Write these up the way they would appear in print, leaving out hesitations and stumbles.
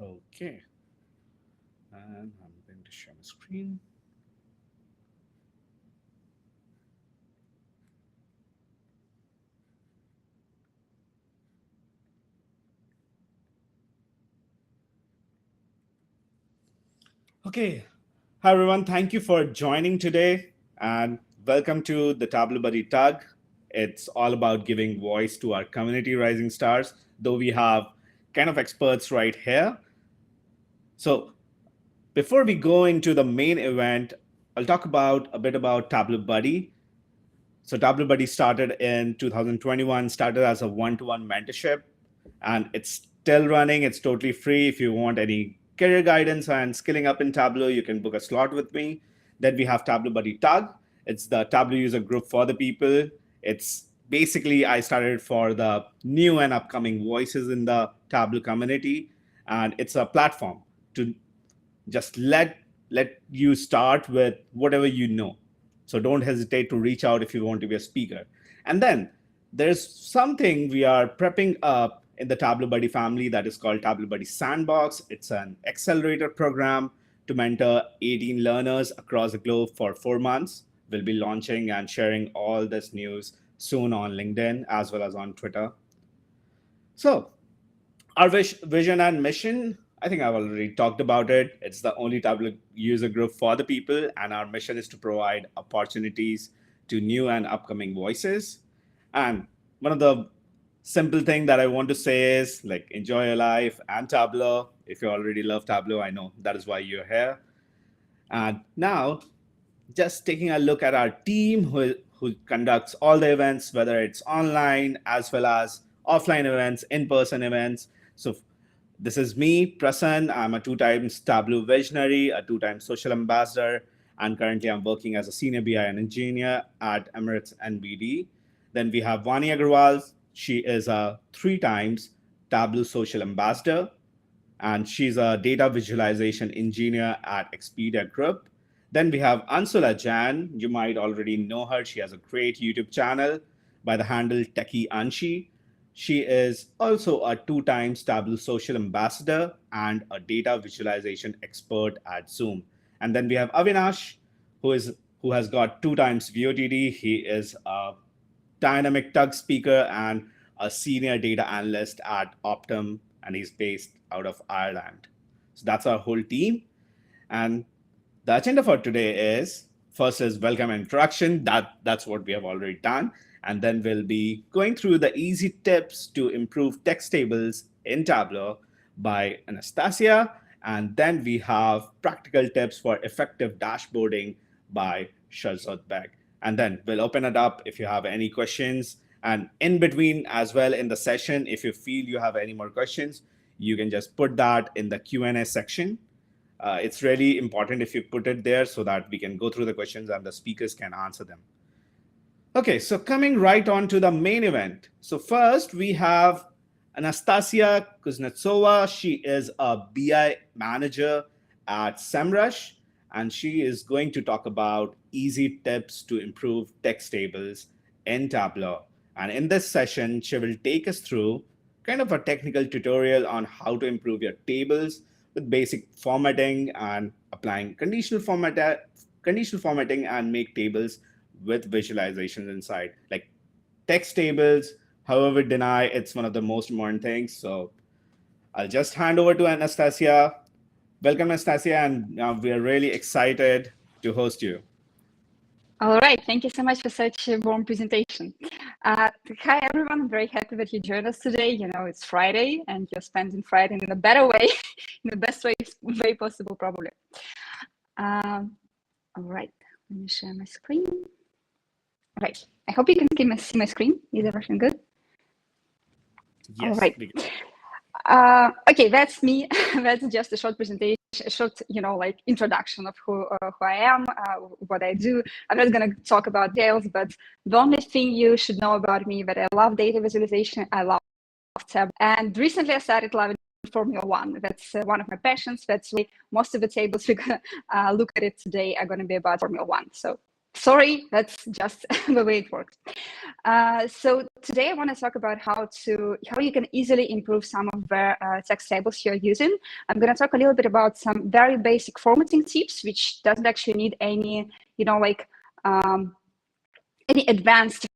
Okay, and I'm going to share my screen. Okay, hi everyone. Thank you for joining today, and welcome to the Tableau Buddy TUG. It's all about giving voice to our community rising stars. Though we have kind of experts right here. So before we go into the main event, I'll talk about a bit about Tableau Buddy. So Tableau Buddy started in 2021, started as a one-to-one mentorship, and it's still running. It's totally free. If you want any career guidance and skilling up in Tableau, you can book a slot with me. Then we have Tableau Buddy TUG. It's the Tableau user group for the people. It's basically I started for the new and upcoming voices in the Tableau community, and it's a platform to just let you start with whatever you know. So don't hesitate to reach out if you want to be a speaker. And then there's something we are prepping up in the Tableau Buddy family that is called Tableau Buddy Sandbox. It's an accelerator program to mentor 18 learners across the globe for 4 months. We'll be launching and sharing all this news soon on LinkedIn as well as on Twitter. So our vision and mission, I think I've already talked about it. It's the only Tableau user group for the people, and our mission is to provide opportunities to new and upcoming voices. And one of the simple thing that I want to say is like enjoy your life and Tableau. If you already love Tableau, I know that is why you're here. And now, just taking a look at our team who conducts all the events, whether it's online as well as offline events, in-person events. So this is me, Prasann. I'm a 2 times Tableau visionary, a 2 times social ambassador, and currently I'm working as a senior BI and engineer at Emirates NBD. Then we have Vani Agarwal. She is a 3 times Tableau social ambassador, and she's a data visualization engineer at Expedia Group. Then we have Ansula Jan. You might already know her. She has a great YouTube channel by the handle Techie Anshi. She is also a 2 times Tableau social ambassador and a data visualization expert at Zoom. And then we have Avinash, who has got 2 times VOTD. He is a dynamic TUG speaker and a senior data analyst at Optum, and he's based out of Ireland. So that's our whole team. And the agenda for today is first is welcome and introduction. That's what we have already done. And then we'll be going through the easy tips to improve text tables in Tableau by Anastasiya. And then we have practical tips for effective dashboarding by Sherzodbek. And then we'll open it up if you have any questions. And in between as well in the session, if you feel you have any more questions, you can just put that in the Q&A section. It's really important if you put it there so that we can go through the questions and the speakers can answer them. Okay, so coming right on to the main event. So first we have Anastasiya Kuznetsova. She is a BI manager at SEMrush, and she is going to talk about easy tips to improve text tables in Tableau. And in this session, she will take us through kind of a technical tutorial on how to improve your tables with basic formatting and applying conditional formatting and make tables with visualizations inside. Like text tables, however, deny it's one of the most important things. So I'll just hand over to Anastasiya. Welcome, Anastasiya, and we are really excited to host you. All right, thank you so much for such a warm presentation. Hi, everyone. I'm very happy that you joined us today. You know, it's Friday, and you're spending Friday in a better way, in the best way possible, probably. All right, let me share my screen. All right, I hope you can see my screen. Is everything good? Yes. All right. Okay, that's me. That's just a short presentation, a short, like introduction of who I am, what I do. I'm not going to talk about details, but the only thing you should know about me that I love data visualization. I love Tableau, and recently I started loving Formula One. That's one of my passions. That's why most of the tables we're going to look at it today are going to be about Formula One. So Sorry, that's just the way it works. So today I want to talk about how you can easily improve some of the text tables you're using. I'm going to talk a little bit about some very basic formatting tips, which doesn't actually need any, any advanced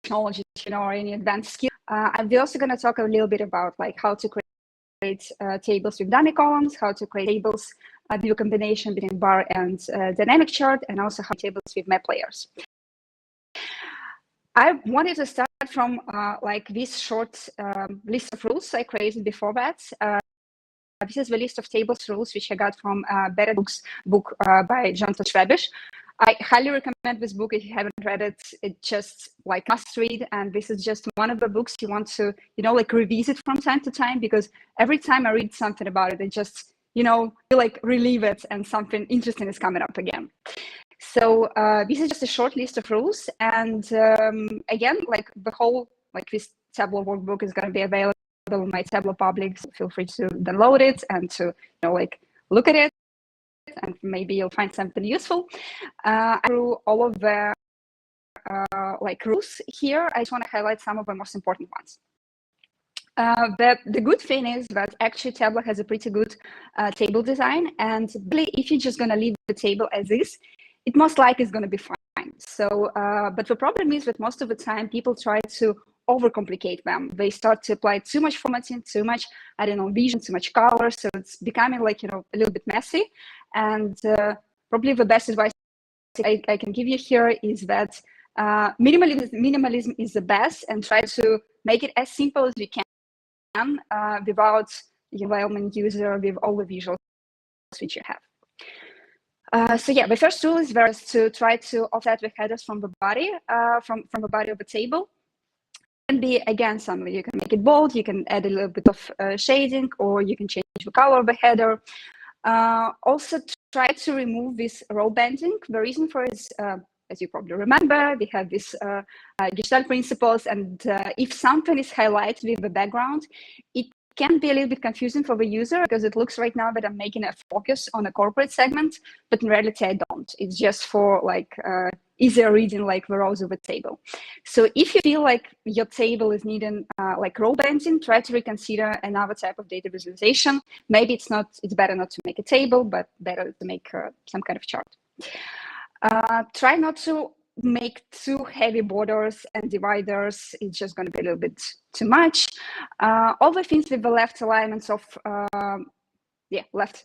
technology, or any advanced skill. I'm also going to talk a little bit about how to create tables with dummy columns, how to create tables with a combination between bar and dynamic chart, and also how tables with map layers. I wanted to start from this short list of rules I created before that. This is the list of tables rules which I got from Better Books book by Jun'24. I highly recommend this book if you haven't read it. It's just must read, and this is just one of the books you want to revisit from time to time, because every time I read something about it, it just you relieve it and something interesting is coming up again. So this is just a short list of rules, and again, the whole this Tableau workbook is going to be available on my Tableau public, so feel free to download it and to look at it, and maybe you'll find something useful. Through all of the rules here, I just want to highlight some of the most important ones. The good thing is that actually Tableau has a pretty good table design, and if you're just going to leave the table as is, it most likely is going to be fine. So, but the problem is that most of the time people try to overcomplicate them. They start to apply too much formatting, too much, I don't know, vision, too much color. So it's becoming a little bit messy. And probably the best advice I can give you here is that minimalism is the best, and try to make it as simple as you can without overwhelming user with all the visuals which you have. So yeah, the first rule is to try to offset the headers from the body, from the body of the table. It can be, again, you can make it bold, you can add a little bit of shading, or you can change the color of the header. Also, try to remove this row banding. The reason for it is, as you probably remember, we have this Gestalt principles, and if something is highlighted with the background, it can be a little bit confusing for the user, because it looks right now that I'm making a focus on a corporate segment, but in reality I don't. It's just for easier reading the rows of the table. So if you feel like your table is needing row banding, try to reconsider another type of data visualization. Maybe it's better not to make a table, but better to make some kind of chart. Try not to make too heavy borders and dividers. It's just going to be a little bit too much. All the things with the left alignments of left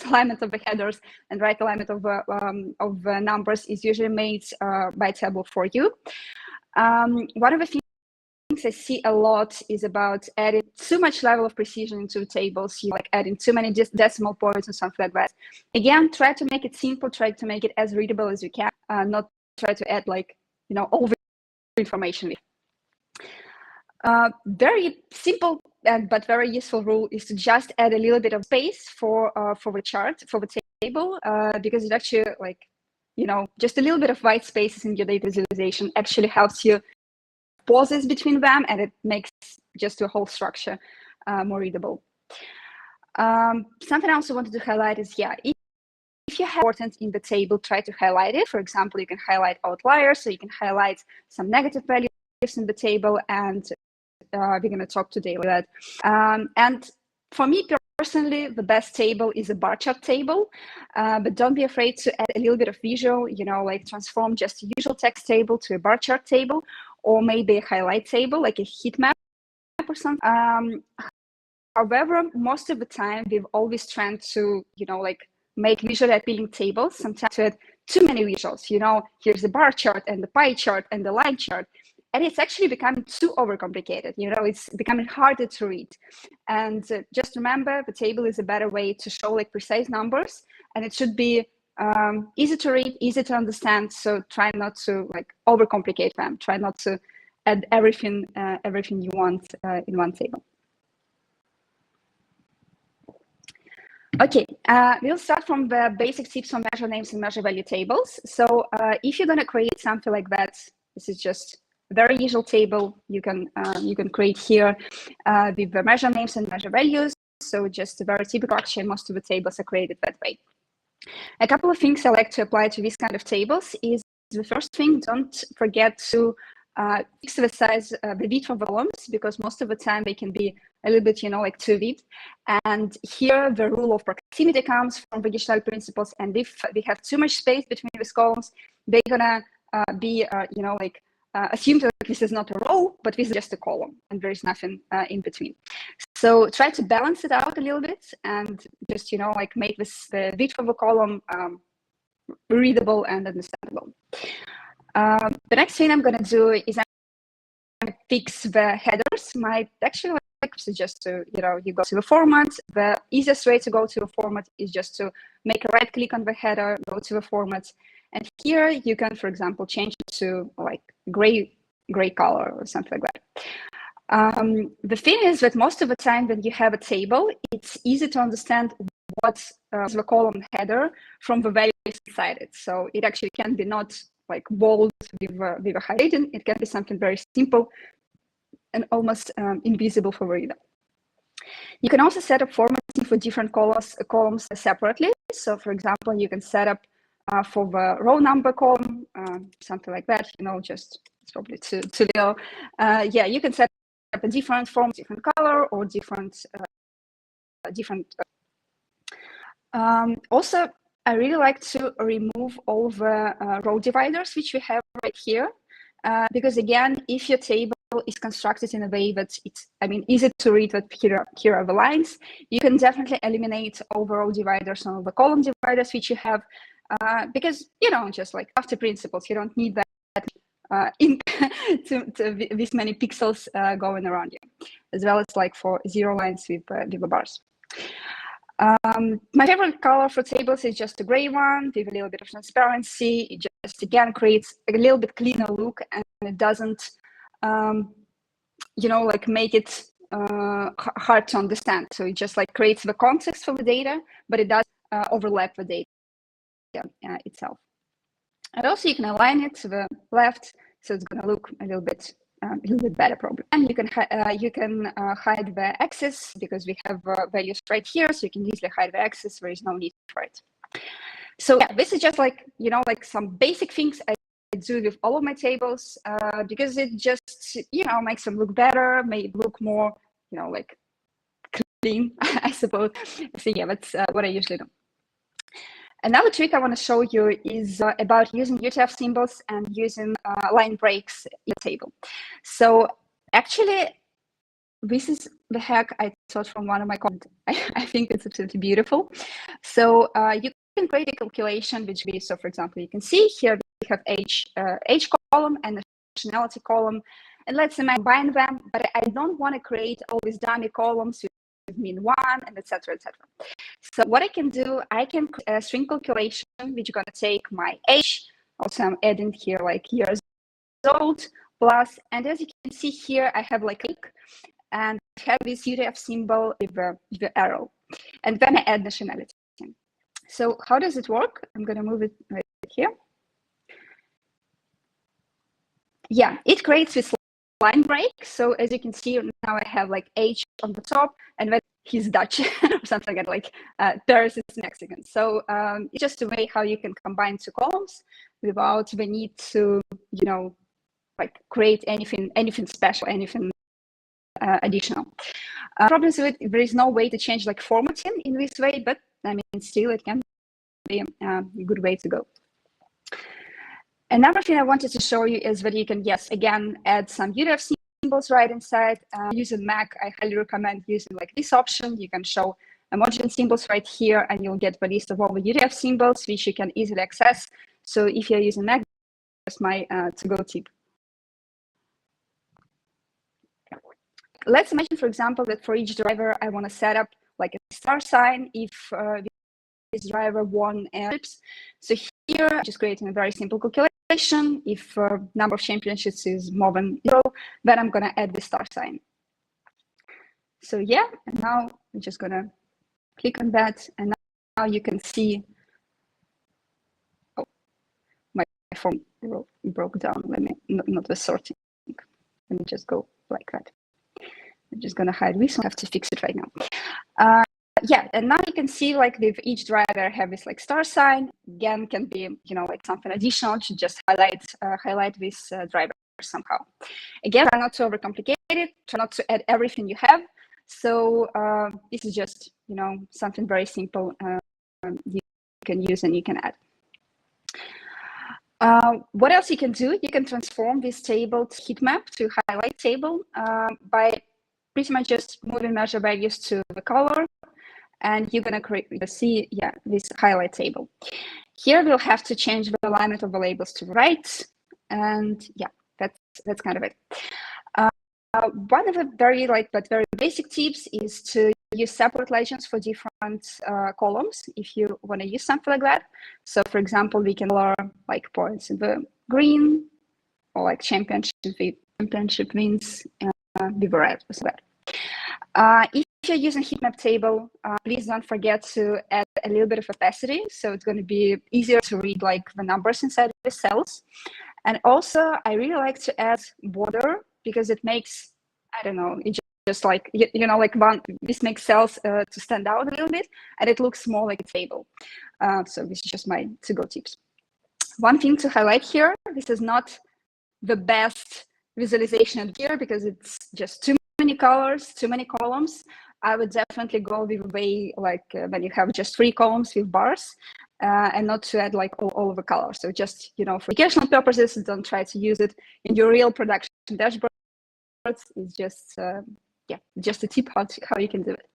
alignment of the headers and right alignment of the numbers is usually made by Tableau for you. One of the things I see a lot is about adding too much level of precision into tables, adding too many decimal points and something like that. Again, try to make it simple, try to make it as readable as you can, not try to add all the information. Very simple but very useful rule is to just add a little bit of space for the chart, for the table, because it actually just a little bit of white spaces in your data visualization actually helps you pauses between them, and it makes just the whole structure more readable. Something else I wanted to highlight is, if you have important in the table, try to highlight it. For example, you can highlight outliers, so you can highlight some negative values in the table, and we're going to talk today about that. And for me personally, the best table is a bar chart table, but don't be afraid to add a little bit of visual, transform just a usual text table to a bar chart table, or maybe a highlight table, like a heat map or something. However, most of the time, we've always tried to, make visually appealing tables. Sometimes to add too many visuals. Here's the bar chart and the pie chart and the line chart. And it's actually becoming too overcomplicated. It's becoming harder to read. And just remember, the table is a better way to show precise numbers, and it should be easy to read, easy to understand. So try not to overcomplicate them. Try not to add everything you want in one table. Okay, we'll start from the basic tips on measure names and measure value tables. So if you're going to create something like that, this is just a very usual table you can create here with the measure names and measure values. So just a very typical structure. Most of the tables are created that way. A couple of things I like to apply to these kind of tables is the first thing, don't forget to fix the size, the width of the columns, because most of the time they can be a little bit, like too wide. And here the rule of proximity comes from the Gestalt principles. And if we have too much space between these columns, they're gonna be, assumed that this is not a row, but this is just a column, and there is nothing in between. So try to balance it out a little bit, and just make the width of a column readable and understandable. The next thing I'm going to do is I'm going to fix the headers. My actually suggest to you go to the format. The easiest way to go to the format is just to make a right click on the header, go to the format, and here you can, for example, change it to like gray color or something like that. The thing is that most of the time when you have a table, it's easy to understand what is the column header from the values inside it. So it actually can be not like bold with a highlighting. It can be something very simple and almost invisible for the reader. You can also set up formatting for different columns separately. So for example, you can set up for the row number column, something like that, just it's probably too little. Yeah, you can set up a different form, different color, or different. Also, I really like to remove all the row dividers which we have right here, because again, if your table is constructed in a way that it's, easy to read, that here are the lines, you can definitely eliminate all the row dividers and all the column dividers which you have, because just like after principles, you don't need that ink to this many pixels going around you, as well as like for zero lines with the bars. My favorite color for tables is just a gray one with a little bit of transparency. It just again creates a little bit cleaner look, and it doesn't make it hard to understand. So it just like creates the context for the data, but it does overlap the data itself. And also you can align it to the left, so it's going to look a little bit better probably. And you can hide the axis, because we have values right here, so you can easily hide the axis. There is no need for it. So yeah, this is just like some basic things I do with all of my tables, because it just makes them look better, may look more like clean, I suppose. So yeah, that's what I usually do. Another trick I want to show you is about using UTF symbols and using line breaks in the table. So actually, this is the hack I taught from one of my comments. I think it's absolutely beautiful. So you can create a calculation which be, so for example, you can see here we have age column and nationality column, and let's combine them, but I don't want to create all these dummy columns with mean one and etc. etc. So what I can do, I can create a string calculation which is going to take my age, also I'm adding here like years old, plus, and as you can see here, I have like click and have this UTF symbol with the arrow, and then I add nationality. So how does it work? I'm going to move it right here. Yeah, it creates this line break. So as you can see, now I have like age on the top, and then he's Dutch or something like that. Paris is Mexican. So it's just a way how you can combine two columns without the need to, like create anything special, anything additional. Problems with it, there is no way to change like formatting in this way, but still it can be a good way to go. Another thing I wanted to show you is that you can, yes, again, add some UTF symbols right inside. Using Mac, I highly recommend using like this option. You can show emoji symbols right here, and you'll get the list of all the UTF symbols, which you can easily access. So if you're using Mac, that's my to-go tip. Let's imagine, for example, that for each driver, I want to set up like a star sign if this driver won trips. So here, I'm just creating a very simple calculation. If number of championships is more than 0, then I'm going to add the star sign. So yeah, and now I'm just going to click on that, and now you can see. Oh, my form broke down. Let me not the sorting. Let me just go like that. I'm just going to hide this. I have to fix it right now. yeah, and now you can see like with each driver have this like star sign. Again, can be, you know, like something additional to just highlight this driver somehow. Again, try not to overcomplicate it, try not to add everything you have. So this is just, you know, something very simple you can use and you can add. What else you can do? You can transform this table to heat map to highlight table by pretty much just moving measure values to the color, and you're gonna see, yeah, this highlight table. Here we'll have to change the alignment of the labels to the right, and yeah, that's kind of it. One of the very basic tips is to use separate legends for different columns if you want to use something like that. So for example, we can color like points in the green, or like championship wins with the red. So if you're using heat map table, please don't forget to add a little bit of opacity, so it's going to be easier to read like the numbers inside the cells. And also, I really like to add border because it makes, I don't know, it just like, you know, like this makes cells to stand out a little bit, and it looks more like a table. So this is just my to-go tips. One thing to highlight here, this is not the best visualization here because it's just too many colors, too many columns. I would definitely go with a way like when you have just 3 columns with bars. And not to add like all of the colors. So just, you know, for educational purposes, don't try to use it in your real production dashboards. It's just, yeah, just a tip how you can do it.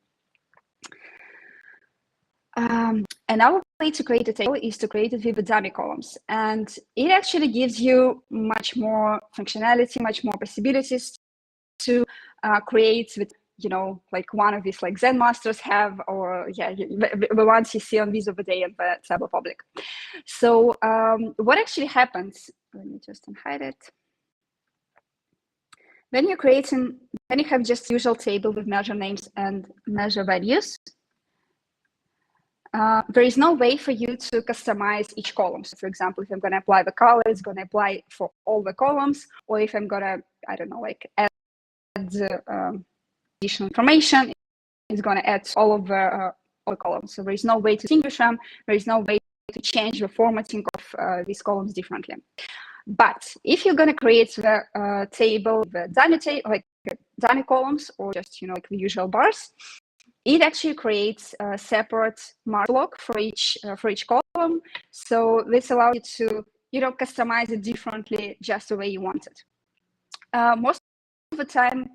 Another way to create a table is to create it with the dummy columns. And it actually gives you much more functionality, much more possibilities to create with, you know, like one of these like Zen masters have, or yeah, the ones you see on Visual Day and the Tableau Public. So what actually happens, let me just unhide it. When you're creating, when you have just usual table with measure names and measure values, there is no way for you to customize each column. So for example, if I'm going to apply the color, it's going to apply for all the columns, or if I'm going to, I don't know, like add additional information, is going to add all of the columns. So there is no way to distinguish them. There is no way to change the formatting of these columns differently. But if you're going to create the table, the dummy columns, or just, you know, like the usual bars, it actually creates a separate mark block for each column. So this allows you to, you know, customize it differently, just the way you want it. Most of the time,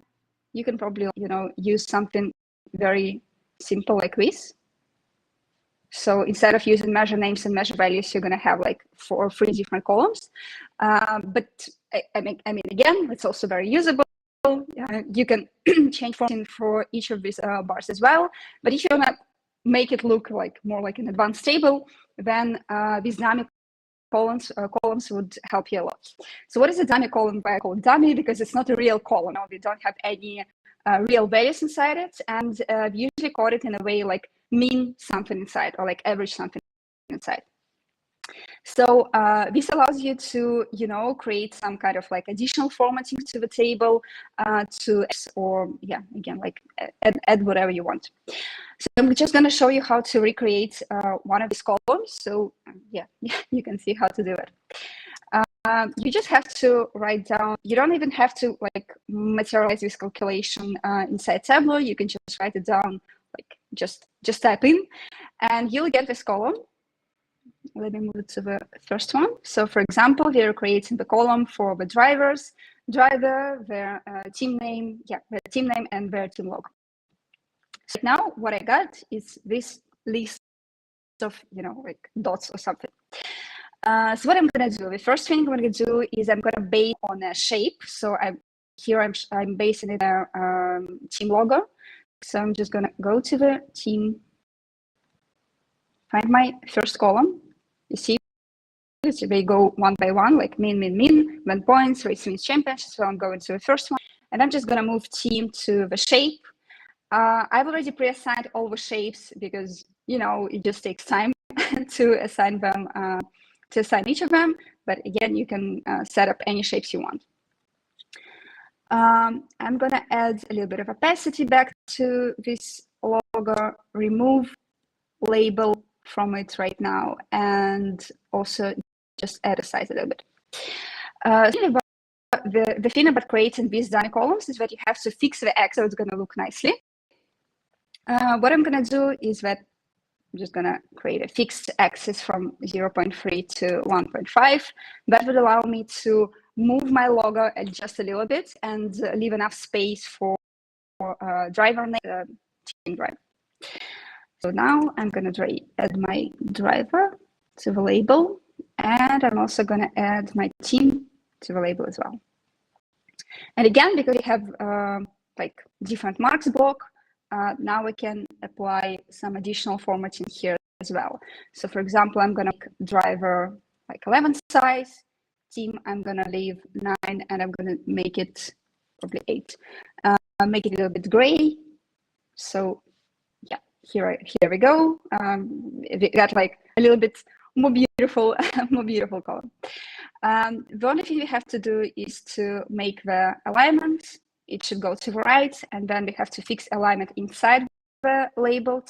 you can probably, you know, use something very simple like this. So instead of using measure names and measure values, you're going to have like 4 or 3 different columns. But I mean, again, it's also very usable. You can change formatting for each of these bars as well. But if you want to make it look like more like an advanced table, then these dummy columns would help you a lot. So what is a dummy column? Why I call it dummy? Because it's not a real column. No, we don't have any real values inside it, and we usually code it in a way like mean something inside, or like average something inside. So this allows you to, you know, create some kind of like additional formatting to the table, or yeah, again, like add whatever you want. So I'm just going to show you how to recreate one of these columns. So yeah, you can see how to do it. You just have to write down, you don't even have to like materialize this calculation inside Tableau. You can just write it down, like just type in, and you'll get this column. Let me move to the first one. So for example, we are creating the column for the driver, their team name, their team name and their team logo. So now what I got is this list of, you know, like dots or something. So what I'm going to do, the first thing I'm going to do is I'm going to base on a shape. So I'm basing it on team logo. So I'm just going to go to the team, find my first column. You see, they go one by one, like mean, then points, race, wins, championship. So I'm going to the first one, and I'm just going to move team to the shape. I've already pre-assigned all the shapes because, you know, it just takes time to assign them, to assign each of them. But again, you can set up any shapes you want. I'm going to add a little bit of opacity back to this logo, remove label from it right now, and also just add a size a little bit. The thing about creating these dummy columns is that you have to fix the X so it's going to look nicely. What I'm going to do is that I'm just going to create a fixed axis from 0.3 to 1.5. That would allow me to move my logo just a little bit and leave enough space for driver name, team driver. So now I'm going to add my driver to the label, and I'm also going to add my team to the label as well. And again, because we have like different marks block, now we can apply some additional formatting here as well. So for example, I'm going to make driver like 11 size, team I'm going to leave 9, and I'm going to make it probably 8. Make it a little bit gray. So yeah, here we go. We got like a little bit more beautiful, column. The only thing we have to do is to make the alignment. It should go to the right, and then we have to fix alignment inside the label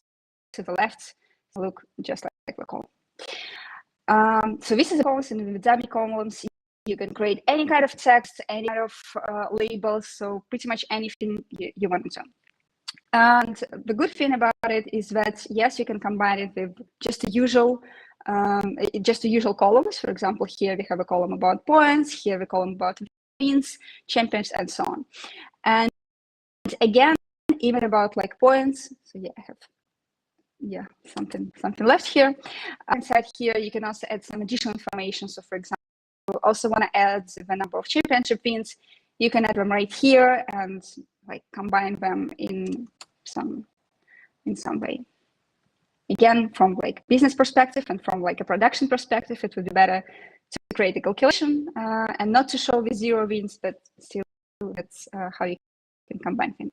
to the left to look just like the column. So this is the columns, and in the dummy columns, you can create any kind of text, any kind of labels, so pretty much anything you want to. And the good thing about it is that, yes, you can combine it with just the usual columns. For example, here we have a column about points, here a column about wins, champions, and so on. And again, even about like points. So yeah, I have something left here. Inside here, you can also add some additional information. So for example, you also want to add the number of championship wins. You can add them right here and like combine them in some way. Again, from like business perspective and from like a production perspective, it would be better to create a calculation and not to show with 0 wins, but still that's how you can combine things.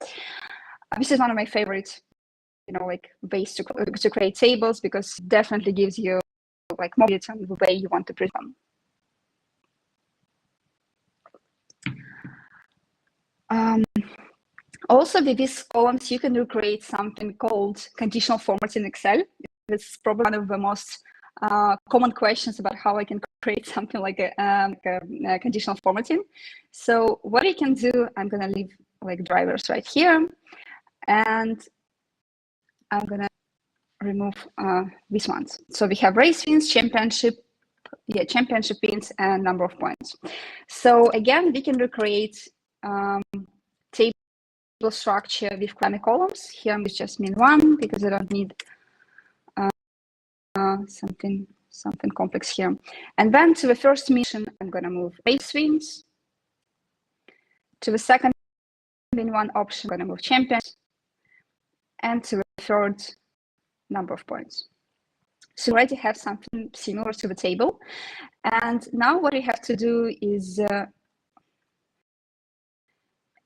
This is one of my favorite, like ways to create tables, because it definitely gives you like more detail on the way you want to present them. Also, with these columns, you can recreate something called conditional formatting in Excel. This is probably one of the most common questions about how I can create something like a conditional formatting. So what I can do, I'm going to leave like drivers right here, and I'm going to remove these ones. So we have race wins, championship wins, and number of points. So again, we can recreate table structure with columns. Here I'm just mean 1 because I don't need something complex here. And then to the first mission, I'm going to move race wins. To the second min 1 option, I'm going to move champions. And to the third, number of points. So we already have something similar to the table. And now what we have to do is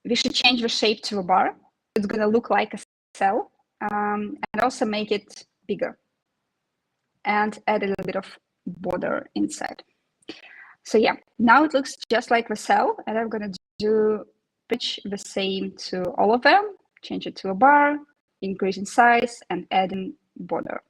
we should change the shape to a bar. It's going to look like a cell, and also make it bigger and add a little bit of border inside. So yeah, now it looks just like the cell, and I'm going to do pitch the same to all of them, change it to a bar, increase in size, and add in border.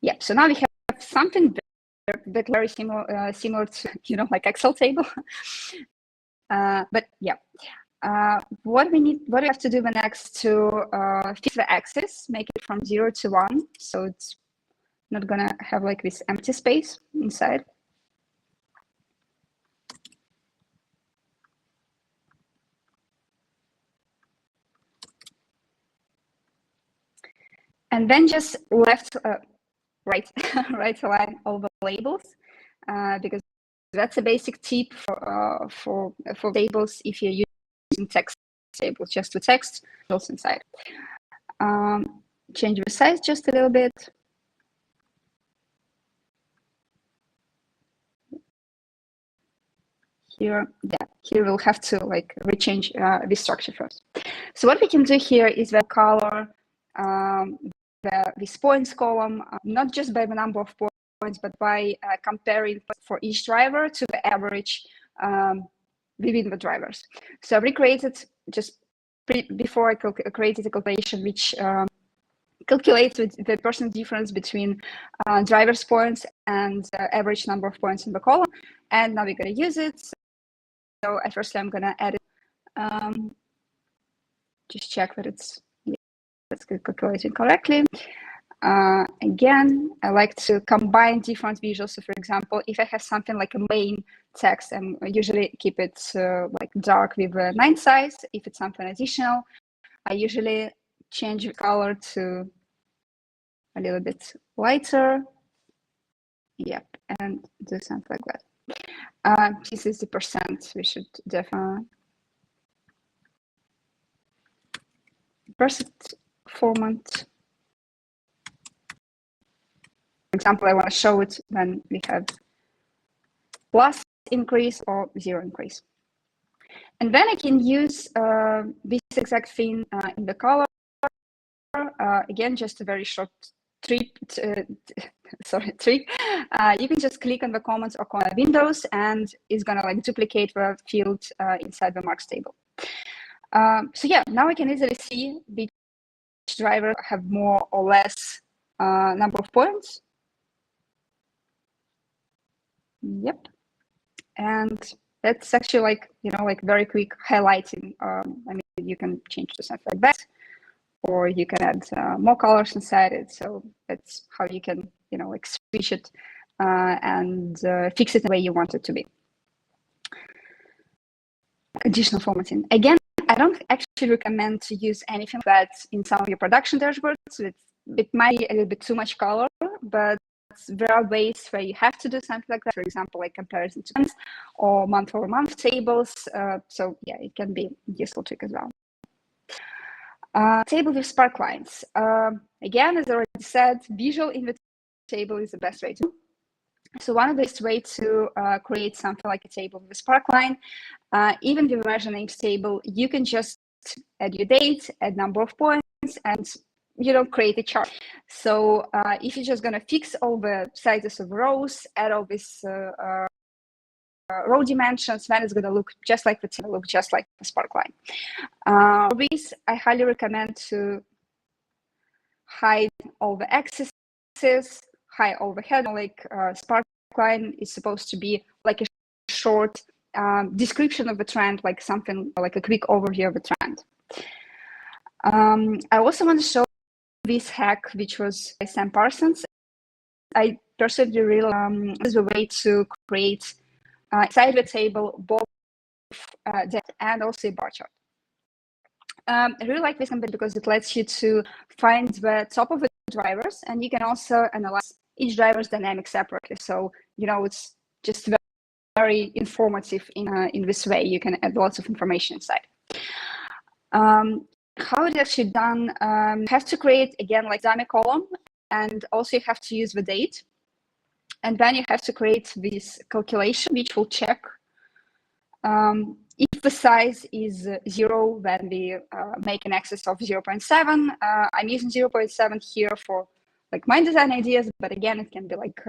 Yeah, so now we have something that very similar to like Excel table. But yeah, what we have to do the next to fix the axis, make it from 0 to 1, so it's not gonna have like this empty space inside. And then just right align all the labels, because that's a basic tip for tables. If you're using text tables, just to text also inside. Change the size just a little bit. Here we'll have to like rechange this structure first. So what we can do here is the color this points column, not just by the number of points, but by comparing for each driver to the average within the drivers. So I recreated just before I created a calculation which calculates the percent difference between drivers' points and average number of points in the column. And now we're going to use it. So at first I'm going to add it. Just check that it's calculating correctly. Again, I like to combine different visuals. So for example, if I have something like a main text, and I usually keep it like dark with a 9 size. If it's something additional, I usually change the color to a little bit lighter. Yep, and do something like that. This is the percent. We should definitely percent format. For example, I want to show it when we have plus increase or 0 increase. And then I can use this exact thing in the color. Again, just a very short trick. You can just click on the comments or corner windows, and it's gonna like duplicate the field inside the marks table. So yeah, now I can easily see which driver have more or less number of points. Yep, and that's actually like, you know, like very quick highlighting. I mean, you can change to something like that, or you can add more colors inside it. So that's how you can, you know, like switch it and fix it the way you want it to be. Additional formatting. Again, I don't actually recommend to use anything like that in some of your production dashboards. It might be a little bit too much color, but there are ways where you have to do something like that. For example, like comparison to months or month-over-month tables. So yeah, it can be a useful trick as well. Table with spark lines. Again, as I already said, visual in the table is the best way to. So one of the best ways to create something like a table with a spark line, even with a measure names table, you can just add your date, add number of points, and you don't create a chart. So if you're just going to fix all the sizes of rows, add all these row dimensions, then it's going to look just like the table, look just like the spark line. For this, I highly recommend to hide all the axes, hide all the head. Like spark line is supposed to be like a short description of the trend, like something like a quick overview of the trend. I also want to show this hack, which was by Sam Parsons. I personally really is a way to create inside the table both depth and also a bar chart. I really like this template because it lets you to find the top of the drivers, and you can also analyze each driver's dynamics separately. So, you know, it's just very informative in this way. You can add lots of information inside. How it is actually done, you have to create, again, like dummy column, and also you have to use the date. And then you have to create this calculation, which will check if the size is 0, then we make an excess of 0.7. I'm using 0.7 here for like my design ideas, but again, it can be like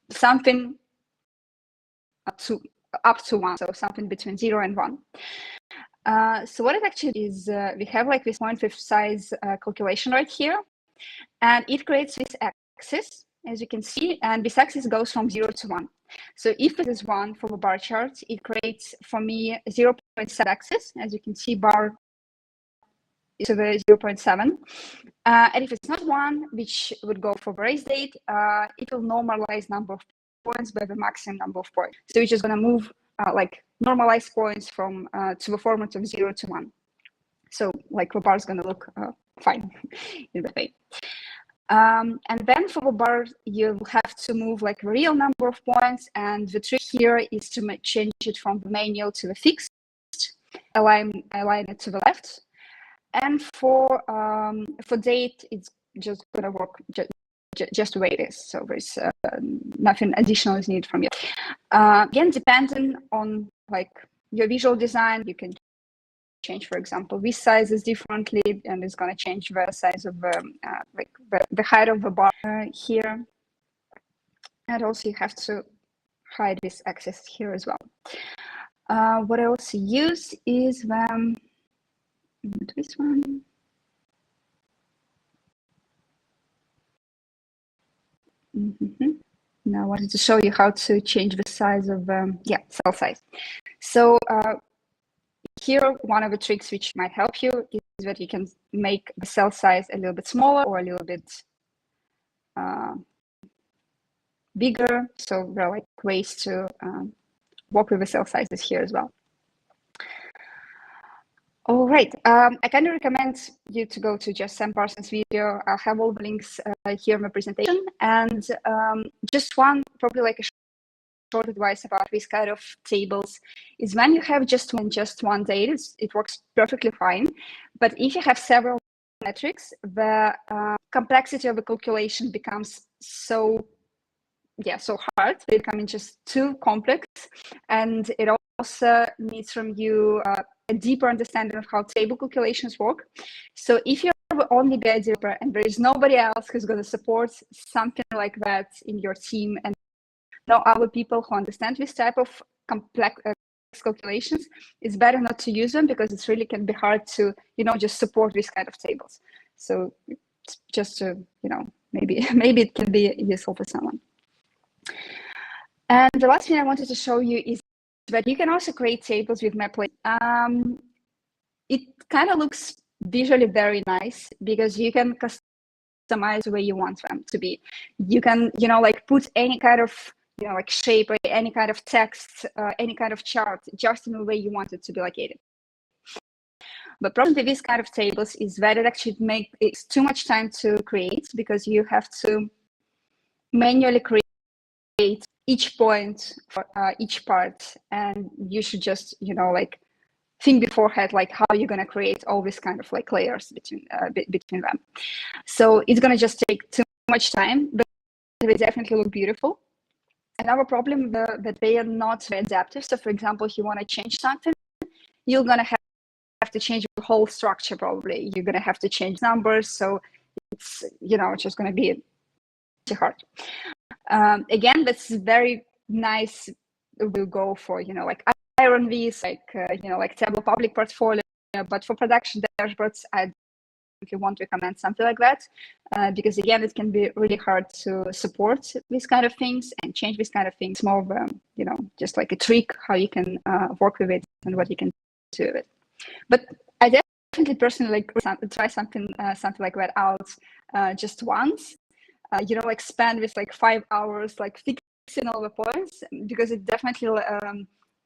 something up to 1, so something between 0 and 1. So what it actually is, we have like this point with size calculation right here, and it creates this axis, as you can see, and this axis goes from 0 to 1. So if it is 1 for the bar chart, it creates for me 0.7 axis. As you can see, bar is to the 0.7. And if it's not 1, which would go for the race date, it will normalize number of points by the maximum number of points. So it's just going to move like normalize points from to the format of 0 to 1. So like the bar is going to look fine in that way. And then for the bar, you have to move like a real number of points. And the trick here is to change it from the manual to the fixed, align it to the left. And for date, it's just going to work just the way it is. So there's nothing additional is needed from you. Again, depending on like your visual design, you can change, for example, these sizes differently, and it's going to change the size of like the height of the bar here. And also you have to hide this access here as well. What I also use is this one. Now I wanted to show you how to change the size of cell size. So here, one of the tricks which might help you is that you can make the cell size a little bit smaller or a little bit bigger. So there are like ways to work with the cell sizes here as well. All right, I kind of recommend you to go to just Sam Parsons' video. I'll have all the links here in the presentation. And just one, probably like a short advice about this kind of tables is when you have just one data, it works perfectly fine. But if you have several metrics, the complexity of the calculation becomes so hard. They become just too complex, and it also needs from you a deeper understanding of how table calculations work. So if you're only the developer and there is nobody else who's going to support something like that in your team, and no other people who understand this type of complex calculations, it's better not to use them, because it really can be hard to, just support this kind of tables. So just to, maybe it can be useful for someone. And the last thing I wanted to show you is that you can also create tables with map layers. It kind of looks visually very nice because you can customize the way you want them to be. You can, like put any kind of, like shape or any kind of text, any kind of chart, just in the way you want it to be located. But problem with this kind of tables is that it actually makes too much time to create, because you have to manually create each point for each part, and you should just like think beforehand, like how you're going to create all this kind of like layers between them. So it's going to just take too much time, but they definitely look beautiful. Another problem that they are not very adaptive. So for example, if you want to change something, you're going to have to change the whole structure. Probably you're going to have to change numbers, so it's it's just going to be too hard. Again, that's very nice. We'll go for like iron these, like like Tableau public portfolio, but for production dashboards, I definitely want to recommend something like that, because again, it can be really hard to support these kind of things and change these kind of things. More of just like a trick how you can work with it and what you can do with it. But I definitely personally like try something like that out just once. Like spend with like 5 hours like fixing all the points, because it definitely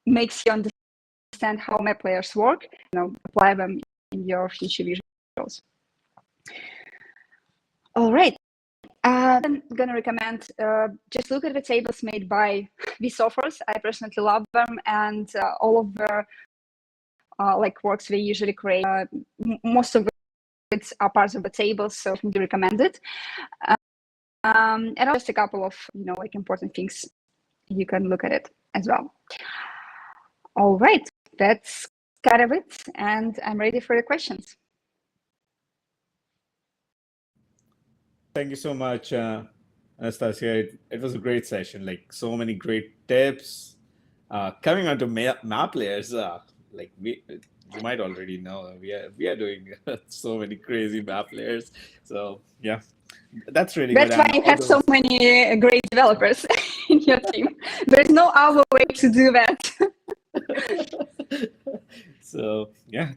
makes you understand how map layers work, apply them in your future visuals. All right, I'm gonna recommend just look at the tables made by these authors. I personally love them, and all of the like works they usually create, most of it are parts of the tables, so I do recommend it. And just a couple of like important things you can look at it as well. All right, that's kind of it, and I'm ready for the questions. Thank you so much, Anastasiya. It was a great session. Like so many great tips. Coming on to map layers, like you might already know, we are doing so many crazy map layers. So yeah, that's really That's good. why you have so many great developers in your team. There's no other way to do that. So yeah,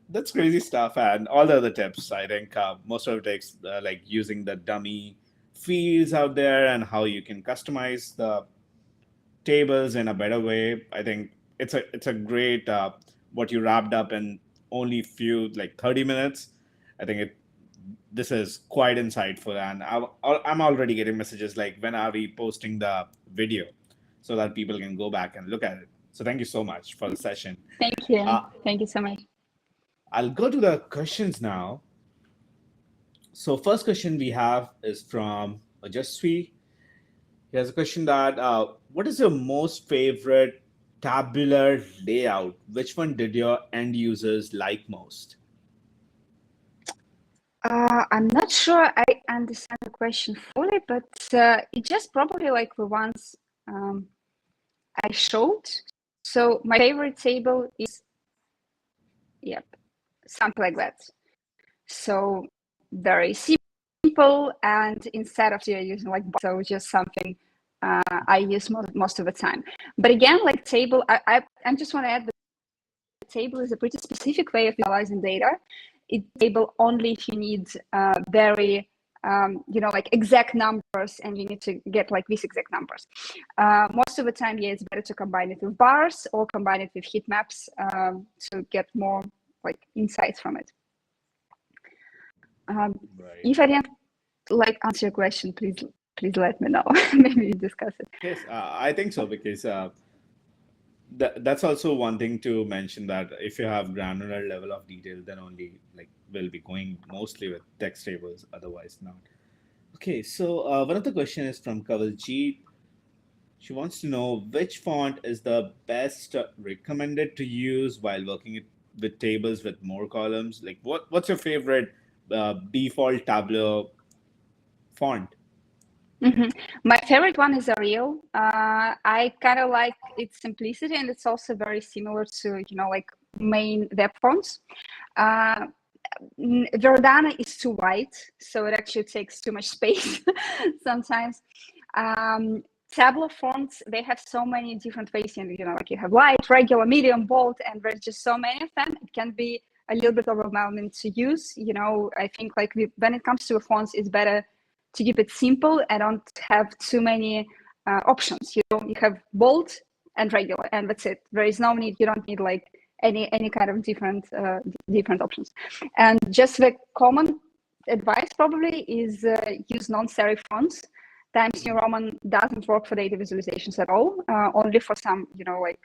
that's crazy stuff, and all the other tips. I think most of it takes like using the dummy fields out there and how you can customize the tables in a better way. I think it's a great what you wrapped up in only few like 30 minutes. I think this is quite insightful, and I'm already getting messages like, when are we posting the video, so that people can go back and look at it. So thank you so much for the session. Thank you. Thank you so much. I'll go to the questions now. So first question we have is from Ajasvi. He has a question that what is your most favorite tabular layout? Which one did your end users like most? I'm not sure I understand the question fully, but it just probably like the ones I showed. So my favorite table is, yep, something like that. So very simple, and instead of using like so just something I use most of the time. But again, like table, I just want to add that the table is a pretty specific way of analyzing data. It's table only if you need very like exact numbers, and you need to get like these exact numbers. Most of the time, yeah, it's better to combine it with bars or combine it with heat maps to get more like insights from it. Right. If I didn't like answer your question, please let me know. Maybe we discuss it. Yes, I think so, because that's also one thing to mention, that if you have granular level of detail, then only like we'll be going mostly with text tables, otherwise not. Okay, so one of the question is from Kawaljeet. She wants to know which font is the best recommended to use while working with tables with more columns. Like, what's your favorite default Tableau font? My favorite one is Arial. I kind of like its simplicity, and it's also very similar to like main web fonts. Verdana is too white, so it actually takes too much space sometimes. Tableau fonts, they have so many different ways, like you have light, regular, medium, bold, and there's just so many of them. It can be a little bit overwhelming to use. I think like when it comes to fonts, it's better to keep it simple and don't have too many options. You have bold and regular, and that's it. There is no need. You don't need like any kind of different options. And just the common advice probably is use non-serif fonts. Times New Roman doesn't work for data visualizations at all, only for some, like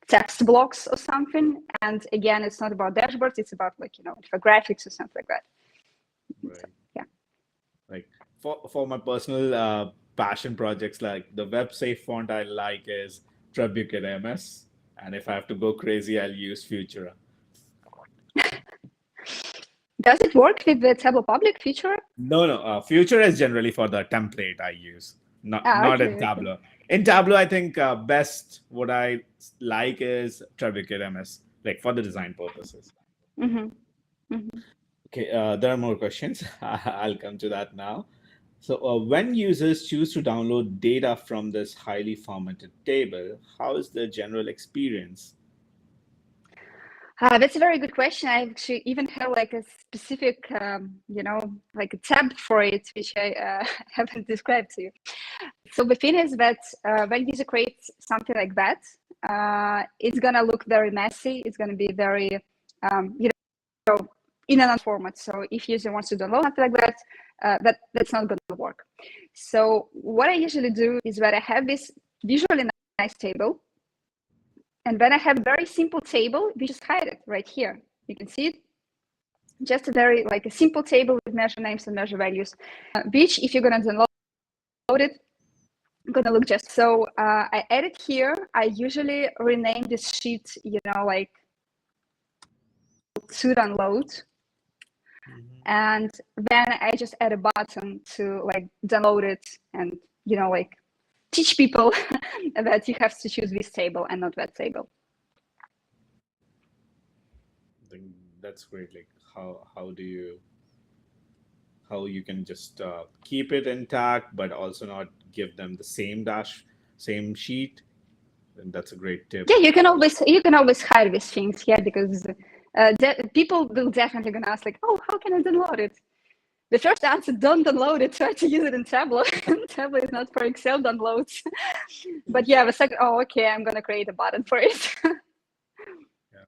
text blocks or something. And again, it's not about dashboards, it's about like, infographics or something like that. Right. So, yeah. Like for my personal passion projects, like the web safe font I like is Trebuchet MS. And if I have to go crazy, I'll use Futura. Does it work with the Tableau Public feature? No. Futura is generally for the template I use, not Okay, in Tableau. Okay. In Tableau, I think best what I like is Trebuchet MS, like for the design purposes. Okay, there are more questions. I'll come to that now. So when users choose to download data from this highly formatted table, how is the general experience? That's a very good question. I actually even have like a specific, like a tab for it, which I haven't described to you. So the thing is that when user creates something like that, it's gonna look very messy. It's gonna be very, in another format. So if user wants to download something like that, that's not gonna work. So what I usually do is that I have this visually nice table. And then I have a very simple table, we just hide it right here. You can see it. Just a very like a simple table with measure names and measure values, which if you're gonna download it, gonna look just so. I added here. I usually rename this sheet, like to download, and then I just add a button to like download it, and like teach people that you have to choose this table and not that table. I think that's great. Like how you can just keep it intact, but also not give them the same sheet. And that's a great tip. Yeah, you can always hide these things. Yeah, because people will definitely gonna ask like, oh, how can I download it? The first answer, don't download it. Try to use it in Tableau. Tableau is not for Excel downloads. But yeah, the second, oh, okay, I'm gonna create a button for it. Yeah,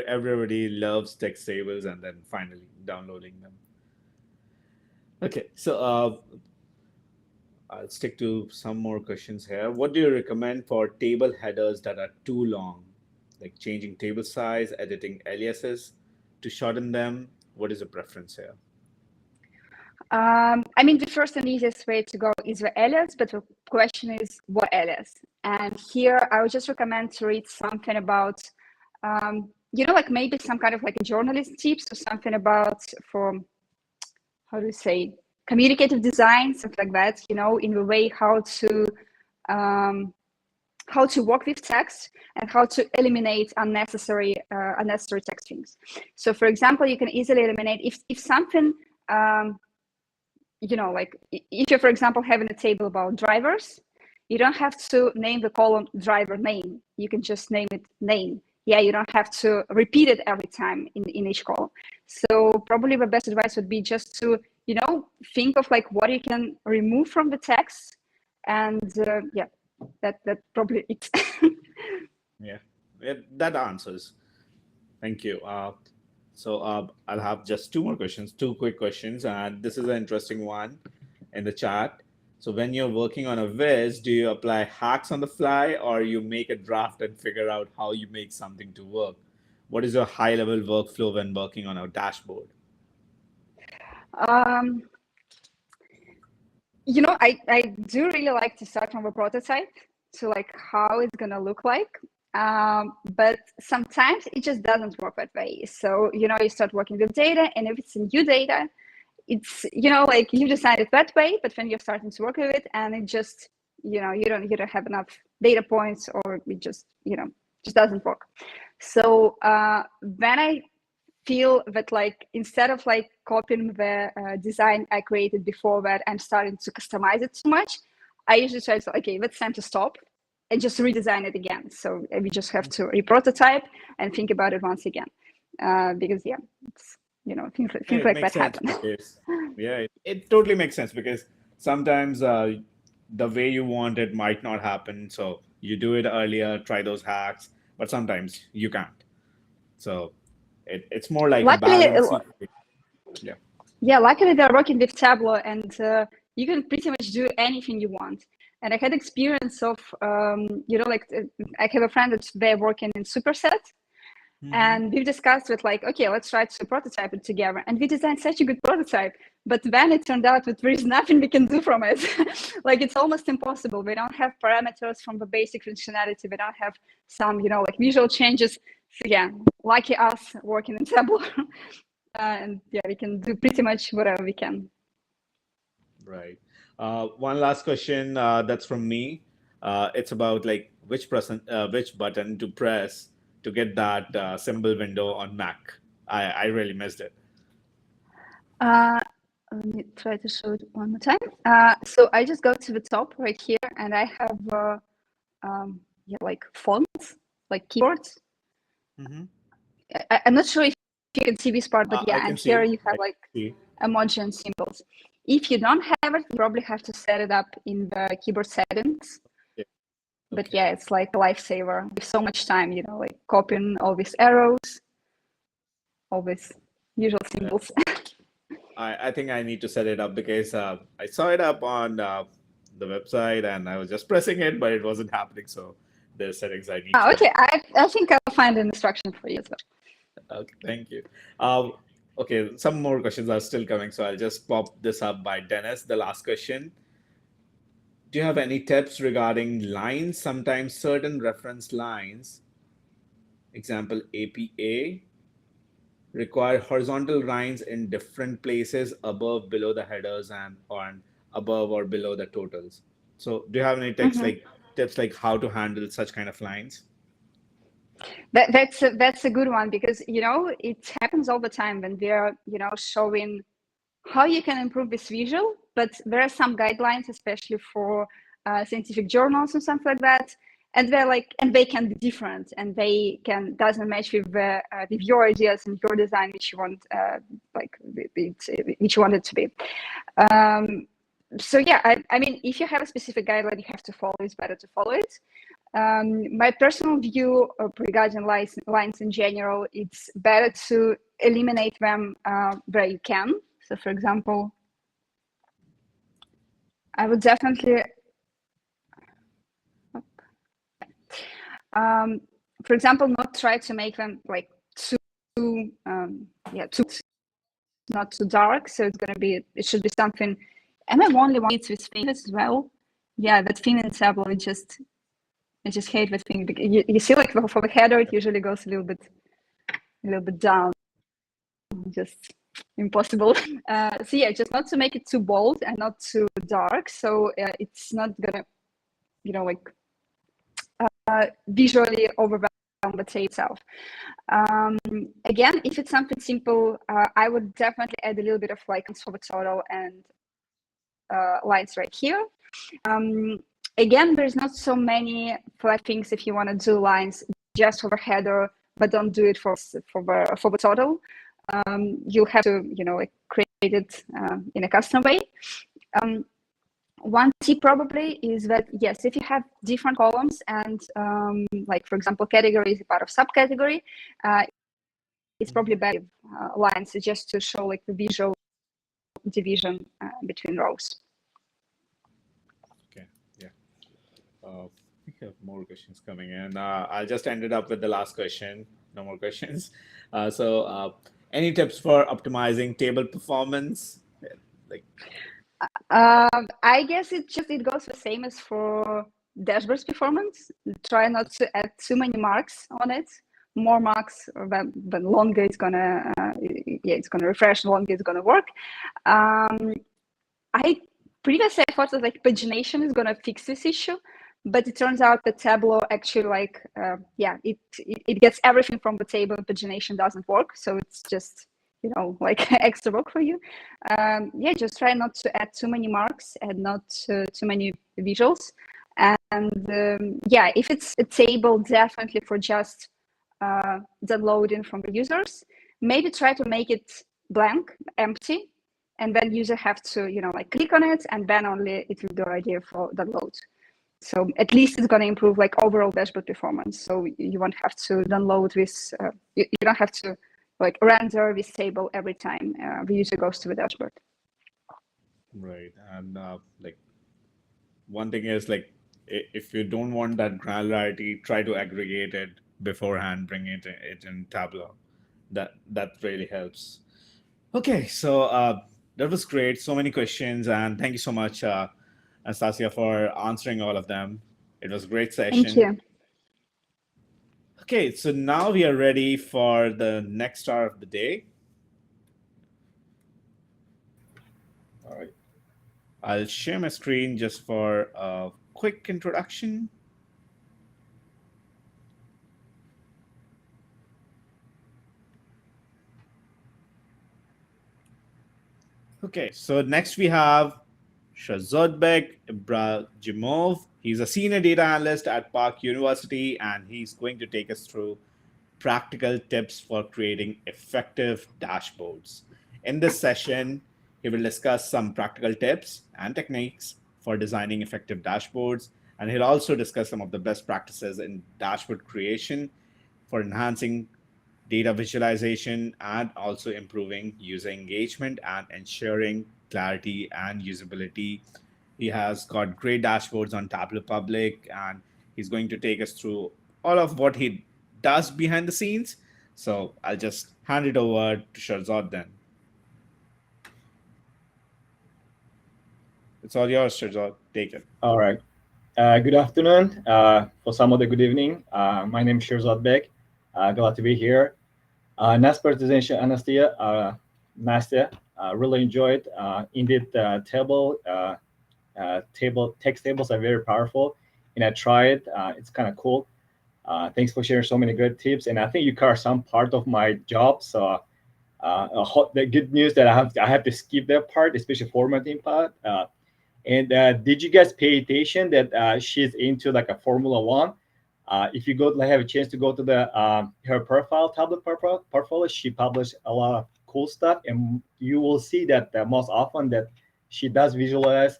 everybody loves text tables and then finally downloading them. Okay, so I'll stick to some more questions here. What do you recommend for table headers that are too long, like changing table size, editing aliases to shorten them? What is the preference here? I mean, the first and easiest way to go is the alias, but the question is what alias? And here I would just recommend to read something about, like maybe some kind of like a journalist tips or something about for how do you say, communicative design, something like that, you know, in the way how to work with text and how to eliminate unnecessary text strings. So for example, you can easily eliminate if something, you know, like if you're, for example, having a table about drivers, you don't have to name the column driver name. You can just name it name. Yeah, you don't have to repeat it every time in each column. So probably the best advice would be just to, you know, think of like what you can remove from the text, and yeah, that probably it. Yeah, that answers. Thank you. I'll have just two more questions, two quick questions, and this is an interesting one in the chat. So when you're working on a Viz, do you apply hacks on the fly, or you make a draft and figure out how you make something to work? What is your high-level workflow when working on a dashboard? You know, I do really like to start from a prototype, to like how it's gonna look like. But sometimes it just doesn't work that way. So, you know, you start working with data, and if it's new data, it's, you know, like you decided that way, but when you're starting to work with it, and it just, you know, you don't have enough data points, or it just, you know, just doesn't work. So when I feel that like instead of like copying the design I created before that, I'm starting to customize it too much, I usually try to, okay, it's time to stop and just redesign it again. So we just have to reprototype and think about it once again, because yeah, it's, you know, things It like makes that sense happen. because, yeah, it totally makes sense because sometimes the way you want it might not happen. So you do it earlier, try those hacks, but sometimes you can't. So it's more like a Luckily, balance. Yeah. yeah, luckily they're working with Tableau, and you can pretty much do anything you want. And I had experience of, you know, like I have a friend that's they're working in Superset, and we've discussed with like, okay, let's try to prototype it together. And we designed such a good prototype, but then it turned out that there is nothing we can do from it. Like it's almost impossible. We don't have parameters from the basic functionality. We don't have some, you know, like visual changes. So yeah, lucky us working in Tableau. And yeah, we can do pretty much whatever we can. Right. One last question that's from me. It's about like which button to press to get that symbol window on Mac. I really missed it. Let me try to show it one more time. So I just go to the top right here, and I have yeah, like fonts, like keyboards. I'm not sure if you can see this part, but I yeah, can and here see. you have I like see. emoji and symbols. If you don't have it, you probably have to set it up in the keyboard settings. Yeah. But Okay. yeah, it's like a lifesaver. With so much time, you know, like copying all these arrows, all these usual symbols. I think I need to set it up because I saw it up on the website and I was just pressing it, but it wasn't happening. So there's settings I need to Okay, make. I think I'll find an instruction for you as well. Okay, thank you. Okay, some more questions are still coming, so I'll just pop this up by Dennis. The last question. Do you have any tips regarding lines? Sometimes certain reference lines, example APA, require horizontal lines in different places above, below the headers and on above or below the totals. So do you have any tips like how to handle such kind of lines? That's a good one, because you know it happens all the time when we are, you know, showing how you can improve this visual, but there are some guidelines, especially for scientific journals and something like that, and they're like, and they can be different, and they can doesn't match with your ideas and your design, which you want, which you want it to be. So yeah, I mean, if you have a specific guideline you have to follow, it's better to follow it. My personal view regarding lines in general, it's better to eliminate them where you can. So for example, I would definitely, for example, not try to make them like too not too dark. So it's gonna be, it should be something. And I only want it with fingers as well. Yeah, that thing in Tableau, I just hate that thing, because you see, like for the header, it usually goes a little bit down. Just impossible. So yeah, just not to make it too bold and not too dark, so it's not gonna, like visually overwhelm the table itself. Again, if it's something simple, I would definitely add a little bit of like for the total and lines right here. Again, there's not so many flat things if you want to do lines just for the header, but don't do it for the total. You'll have to, like create it in a custom way. One tip probably is that, yes, if you have different columns and like, for example, category is a part of subcategory, it's probably better lines just to show like the visual division between rows. Okay, yeah. We have more questions coming in. I'll just end it up with the last question. No more questions. Any tips for optimizing table performance? Like, I guess it goes the same as for dashboards performance. Try not to add too many marks on it. More marks, the longer it's gonna it's gonna refresh, longer it's gonna work. I previously thought that like pagination is gonna fix this issue, but it turns out that Tableau actually it gets everything from the table, and pagination doesn't work. So it's just like extra work for you. Just try not to add too many marks and not too many visuals. And if it's a table, definitely for just downloading from the users, maybe try to make it blank, empty, and then user have to click on it, and then only it will be ready for download. So at least it's going to improve like overall dashboard performance. So you won't have to download this. You don't have to like render this table every time the user goes to the dashboard. right. And like one thing is like if you don't want that granularity, try to aggregate it beforehand, bring it in Tableau. That really helps. Okay, so that was great. So many questions, and thank you so much, Anastasia, for answering all of them. It was a great session. Thank you. Okay, so now we are ready for the next star of the day. All right. I'll share my screen just for a quick introduction. Okay, so next we have Sherzodbek Ibragimov. He's a senior data analyst at Park University, and he's going to take us through practical tips for creating effective dashboards. In this session, he will discuss some practical tips and techniques for designing effective dashboards, and he'll also discuss some of the best practices in dashboard creation for enhancing data visualization and also improving user engagement and ensuring clarity and usability. He has got great dashboards on Tableau Public, and he's going to take us through all of what he does behind the scenes. So I'll just hand it over to Sherzod then. It's all yours, Sherzod. Take it. All right. Good afternoon. For some of the good evening. My name is Sherzodbek. Glad to be here. Nice presentation, Anastasiya. Nastya, really enjoyed. Indeed, text tables are very powerful, and I tried. It's kind of cool. Thanks for sharing so many good tips, and I think you cover some part of my job. So the good news that I have to skip that part, especially formatting part. And did you guys pay attention that she's into like a Formula One? If you have a chance to go to the her profile, Tableau portfolio, she published a lot of cool stuff, and you will see that most often that she does visualize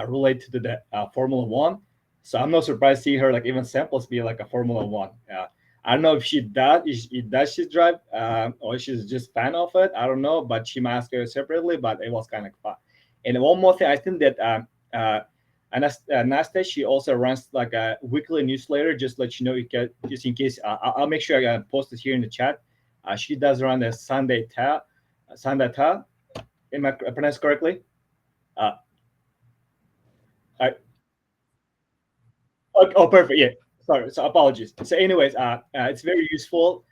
relate to the Formula One. So I'm not surprised to see her like even samples be like a Formula One. I don't know if she does she drive or she's just fan of it. I don't know, but she might ask her separately. But it was kind of fun. And one more thing, I think that Nastya, she also runs like a weekly newsletter. Just let you know, just in case. I'll make sure I post it here in the chat. She does run a Sunday tab. Am I pronounced correctly? Oh, perfect. Yeah. Sorry. So apologies. So, anyways, it's very useful.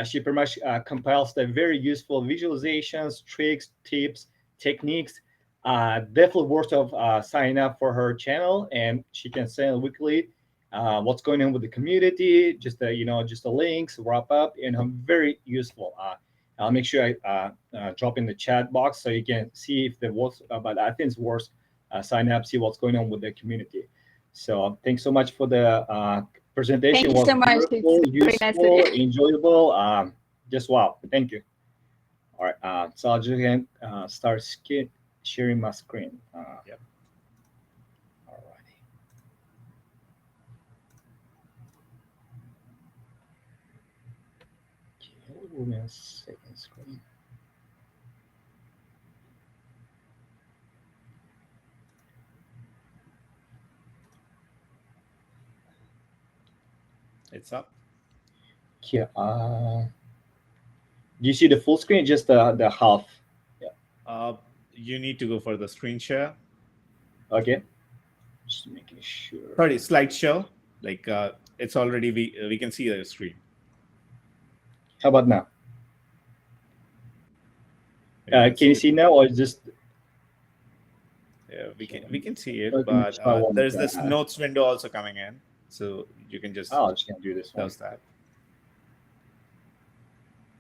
She pretty much compiles the very useful visualizations, tricks, tips, techniques. Definitely worth of signing up for her channel, and she can send weekly what's going on with the community, just just the links, wrap up, and very useful. I'll make sure I drop in the chat box so you can see if there was, but I think it's worth sign up, see what's going on with the community. So thanks so much for the presentation. Thank you so much. Beautiful, It's very nice useful, to hear. enjoyable. Just wow. Thank you. All right. So I'll just again start sharing my screen. Yep. All righty. Okay, hold on a second screen. It's up. Yeah. Do you see the full screen? Just the half. You need to go for the screen share. Okay. Just making sure. Sorry, slideshow. Like it's already we can see the screen. How about now? Can you see now, or just? Yeah, we can see it, Okay, but try one there's more this time. notes window also coming in, so you can just Oh, I'm just gonna do this one. close that.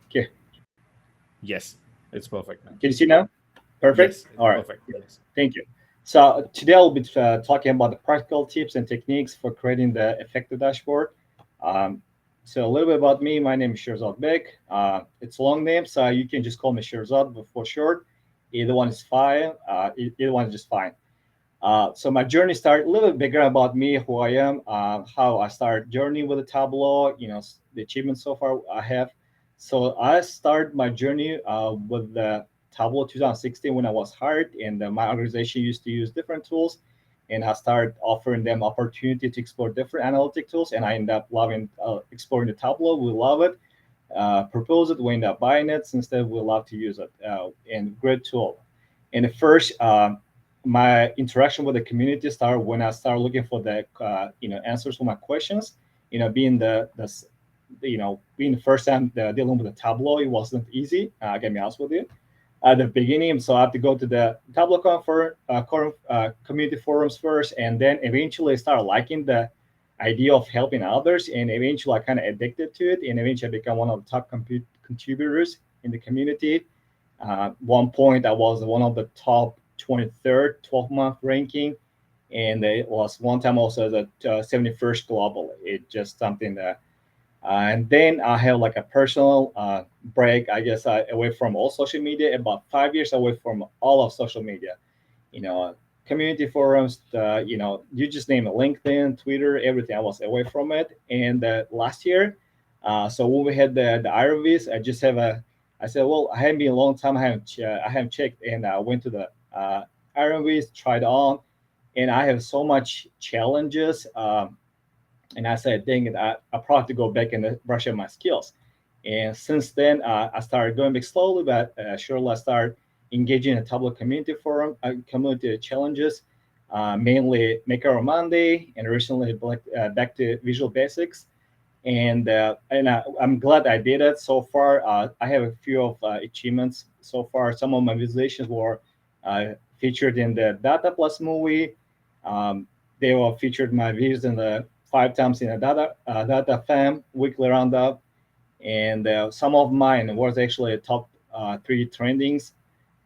Okay. Yes, it's perfect now. Can you see now? Perfect. Yes, it's All right. perfect. Yes. Thank you. So today I'll be talking about the practical tips and techniques for creating the effective dashboard. So a little bit about me. My name is Sherzodbek. It's a long name, so you can just call me Sherzod for short. Either one is fine. Either one is just fine. So my journey started a little bit bigger about me, who I am, how I started journey with the Tableau, the achievements so far I have. So I started my journey with the Tableau 2016 when I was hired, and my organization used to use different tools, and I started offering them opportunity to explore different analytic tools, and I ended up loving exploring the Tableau. We love it. Propose it, we end up buying it. Since then, we love to use it, and great tool. And at first, my interaction with the community started when I started looking for the answers for my questions. Being being the first time dealing with the Tableau, it wasn't easy. I can be honest with you at the beginning. So I have to go to the Tableau community forums first, and then eventually start liking the idea of helping others, and eventually I kind of addicted to it, and eventually I become one of the top contributors in the community. One point I was one of the top 23rd 12-month ranking, and it was one time also the 71st globally. It's just something that and then I have like a personal break, I guess, away from all social media, about 5 years away from all of social media, community forums, you just name it, LinkedIn, Twitter, everything. I was away from it. And last year, so when we had the IRVs, I said, well, I haven't been a long time. I haven't checked, and I went to the IRVs, tried on, and I have so much challenges. And I said, dang it, I probably have to go back and brush up my skills. And since then, I started going back slowly, but surely I started engaging in a Tableau community forum, community challenges, mainly Maker on Monday, and recently back to Visual Basics. And I'm glad I did it so far. I have a few of achievements so far. Some of my visualizations were featured in the Data Plus movie. They were featured my views in the 5 times in a data fam weekly roundup, and some of mine was actually a top 3 trendings.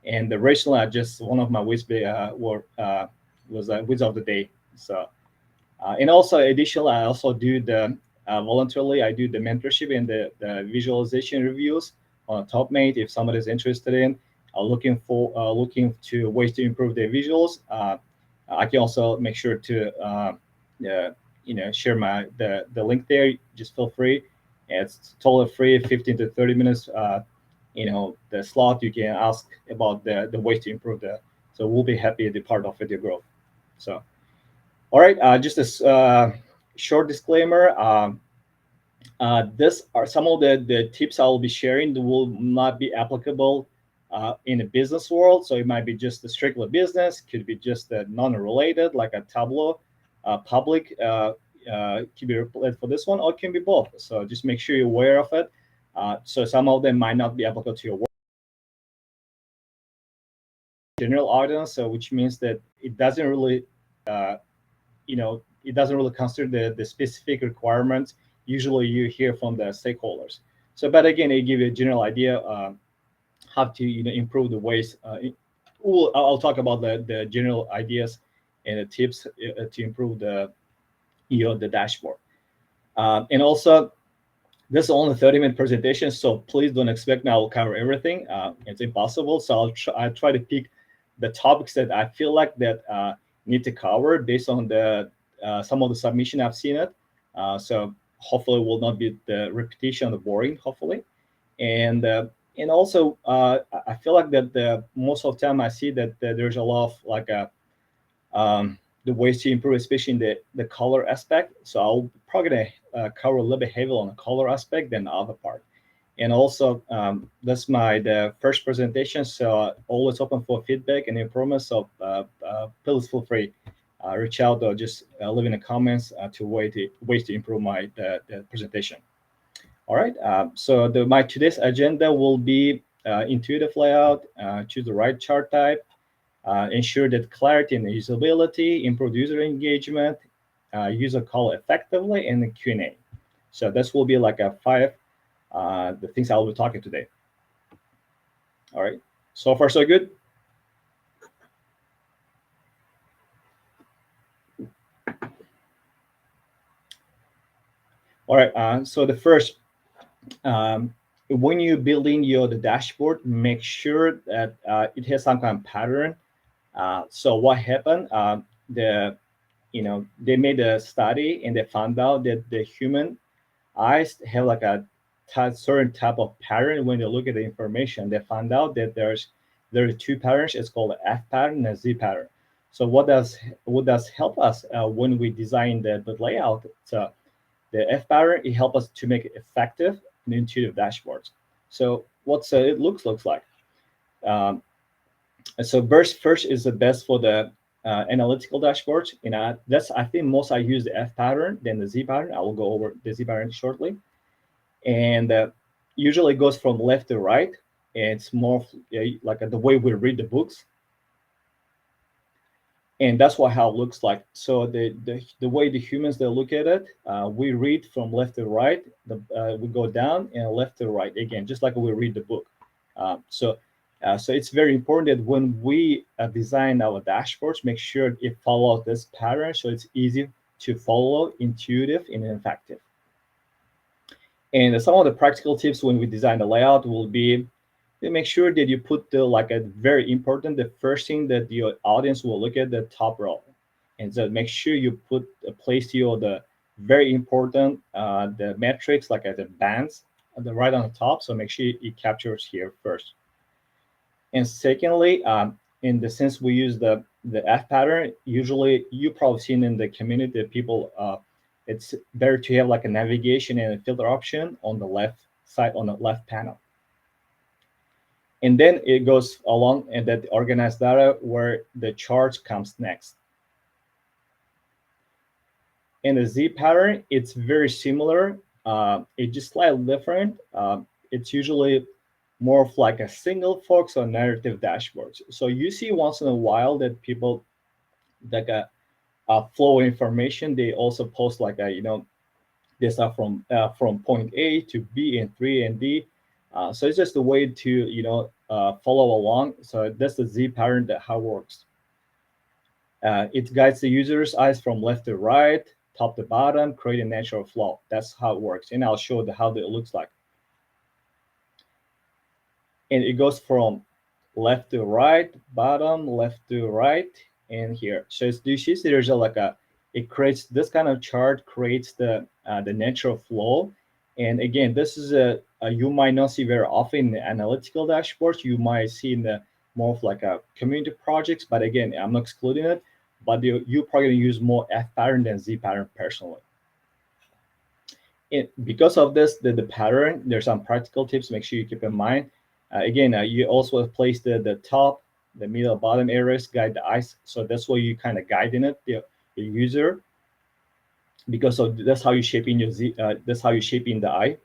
And recently, one of my was Wiz of the Day. So, and also additionally, I also do the voluntarily. I do the mentorship and the visualization reviews on TopMate. If somebody is interested in looking to ways to improve their visuals, I can also make sure to share the link there. Just feel free. It's totally free, 15 to 30 minutes. The slot, you can ask about the ways to improve that. So we'll be happy to be part of your growth. So, all right, just a short disclaimer. This are some of the tips I will be sharing that will not be applicable in the business world. So it might be just a strictly business, could be just non-related, like a Tableau public could be related for this one, or it can be both. So just make sure you're aware of it. So some of them might not be applicable to your work. General audience, so which means that it doesn't really, it doesn't really consider the specific requirements usually you hear from the stakeholders. So, but again, it gives you a general idea how to improve the ways. I'll talk about the general ideas and the tips to improve the the dashboard. And also, this is only 30-minute presentation, so please don't expect me I will cover everything. It's impossible. So I'll try to pick the topics that I feel like that need to cover based on the some of the submission I've seen it. So hopefully it will not be the repetition of the boring, hopefully. And also I feel like that the most of the time I see that there's a lot of like the ways to improve, especially in the color aspect. So I'll probably gonna cover a little bit heavier on the color aspect than the other part. And also, that's the first presentation, so always open for feedback and improvement. So please feel free, reach out or just leave in the comments to ways to improve the presentation. All right. So my today's agenda will be intuitive layout, choose the right chart type, ensure that clarity and usability, improve user engagement, user call effectively, and the Q&A. So this will be like a 5 the things I'll be talking today. All right. So far, so good. All right. So the first, when you're building the dashboard, make sure that it has some kind of pattern. So what happened? They made a study and they found out that the human eyes have like a certain type of pattern when they look at the information. They found out that there are 2 patterns. It's called the F pattern and the Z pattern. So what does help us when we design the layout? So the F pattern, it helps us to make it effective and intuitive dashboards. So what's it looks like? So first is the best for the analytical dashboards. That's I think most I use the F pattern than the Z pattern. I will go over the Z pattern shortly. And usually it goes from left to right. It's more like the way we read the books. And that's how it looks like. So the way the humans they look at it, we read from left to right. We go down and left to right again, just like we read the book. So it's very important that when we design our dashboards, make sure it follows this pattern so it's easy to follow, intuitive, and effective. And some of the practical tips when we design the layout will be to make sure that you put very important, the first thing that your audience will look at the top row. And so make sure you place the very important the metrics like at the bands right on the top. So make sure it captures here first. And secondly, in the sense we use the F pattern, usually you probably seen in the community that people it's better to have like a navigation and a filter option on the left side on the left panel. And then it goes along and that organized data where the charts comes next. In the Z pattern, it's very similar. It's just slightly different. It's usually more of like a single focus on narrative dashboards. So you see once in a while that people like flow information. They also post like they start from point A to B and 3 and D. So it's just a way to follow along. So that's the Z pattern that how it works. It guides the user's eyes from left to right, top to bottom, create a natural flow. That's how it works. And I'll show how it looks like. And it goes from left to right, bottom, left to right, and here. So you see there's it creates this kind of chart, creates the natural flow. And again, this is you might not see very often in the analytical dashboards. You might see in the more of like a community projects, but again, I'm not excluding it. But you're probably gonna use more F pattern than Z pattern personally. Because of this, the pattern, there's some practical tips. Make sure you keep in mind. Again, you also place the top, the middle, bottom areas, guide the eyes. So that's why you kind of guiding it, the user, because that's how you're shaping your Z. That's how you're shaping the eye.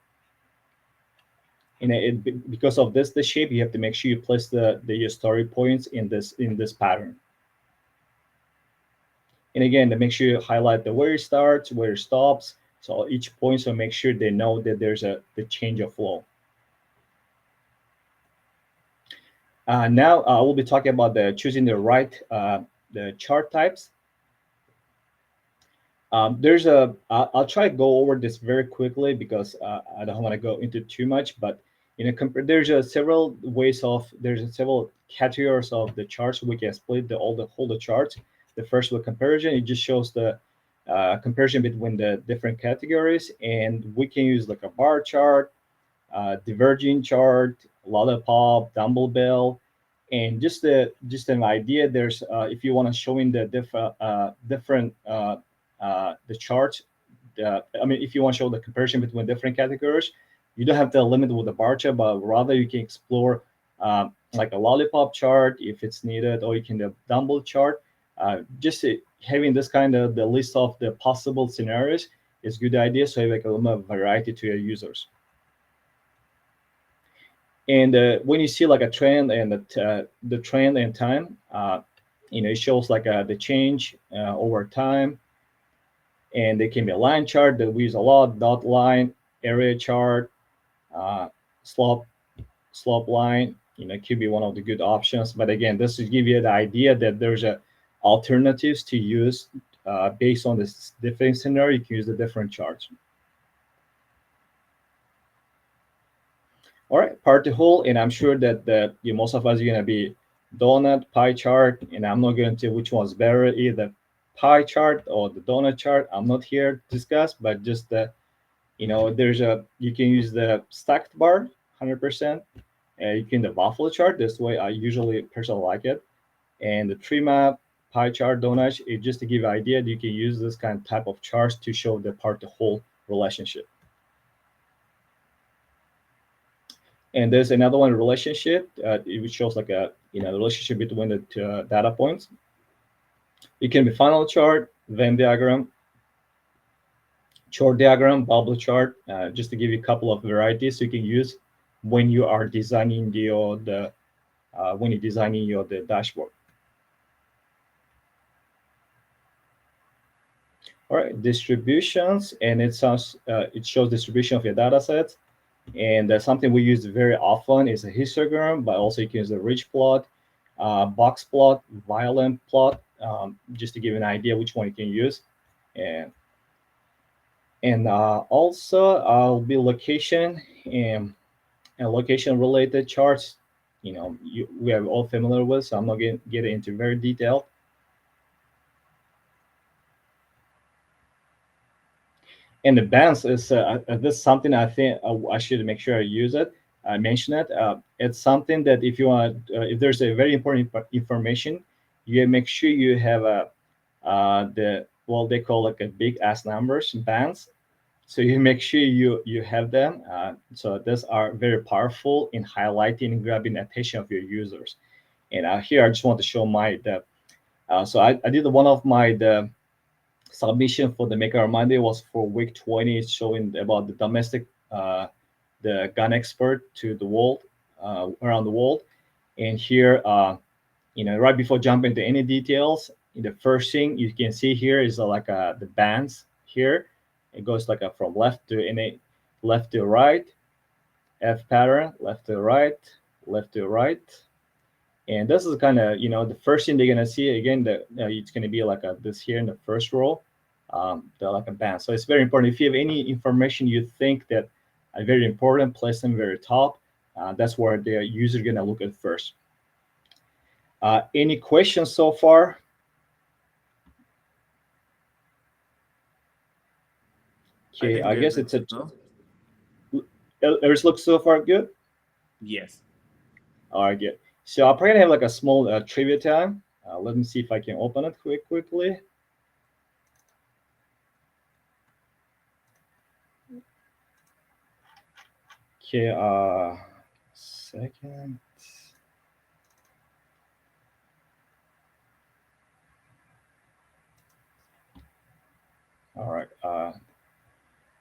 And because of this, the shape, you have to make sure you place your story points in this pattern. And again, to make sure you highlight where it starts, where it stops, so each point, so make sure they know that there's the change of flow. Now we'll be talking about choosing the right the chart types. I'll try to go over this very quickly because I don't want to go into too much, but there's several ways of, there's several categories of the charts. We can split all the charts. The first with comparison, it just shows the comparison between the different categories, and we can use like a bar chart, diverging chart, lollipop, dumbbell, and just an idea. There's if you want to show in the different the charts. I mean, if you want to show the comparison between different categories, you don't have to limit with the bar chart, but rather you can explore like a lollipop chart if it's needed, or you can do dumbbell chart. Just having this kind of the list of the possible scenarios is a good idea, so you have like a little variety to your users. And when you see like a trend and the trend and time, it shows like the change over time. And it can be a line chart that we use a lot, dot line, area chart, slope line. It could be one of the good options. But again, this will give you the idea that there's alternatives to use based on this different scenario. You can use the different charts. All right, part to whole, and I'm sure that most of us are going to be donut, pie chart, and I'm not going to which one's better, either pie chart or the donut chart. I'm not here to discuss, but just you can use the stacked bar, 100%. You can the waffle chart. This way, I usually personally like it, and the tree map, pie chart, donut. It just to give you an idea, you can use this kind of type of charts to show the part to whole relationship. And there's another one, relationship. It shows like a relationship between the two data points. It can be funnel chart, Venn diagram, chart diagram, bubble chart, just to give you a couple of varieties you can use when you are designing the dashboard. All right, distributions, and it shows distribution of your data sets. And something we use very often is a histogram, but also you can use a ridge plot, box plot, violent plot, just to give you an idea which one you can use. And also will be location and location related charts. We are all familiar with, so I'm not going to get into very detail. And the bands is this is something I think I should make sure I use it. I mention it. It's something that if you want, if there's a very important information, you make sure you have they call like a big ass numbers bands. So you make sure you have them. So these are very powerful in highlighting and grabbing attention of your users. And here I just want to show so I did one of the submission for the Maker Monday was for week 20. It's showing about the domestic, the gun expert to the world, around the world. And here, right before jumping into any details, the first thing you can see here is like the bands here. It goes like from left to right, F pattern, left to right, left to right. And this is kind of, the first thing they're going to see, again, it's going to be like this here in the first row, like a band. So it's very important. If you have any information you think that are very important, place them very top. That's where the user is going to look at first. Any questions so far? Okay, I guess it's Everything looks so far good? Yes. All right, good. So I'll probably have like a small trivia time. Let me see if I can open it quickly. Okay, second. All right.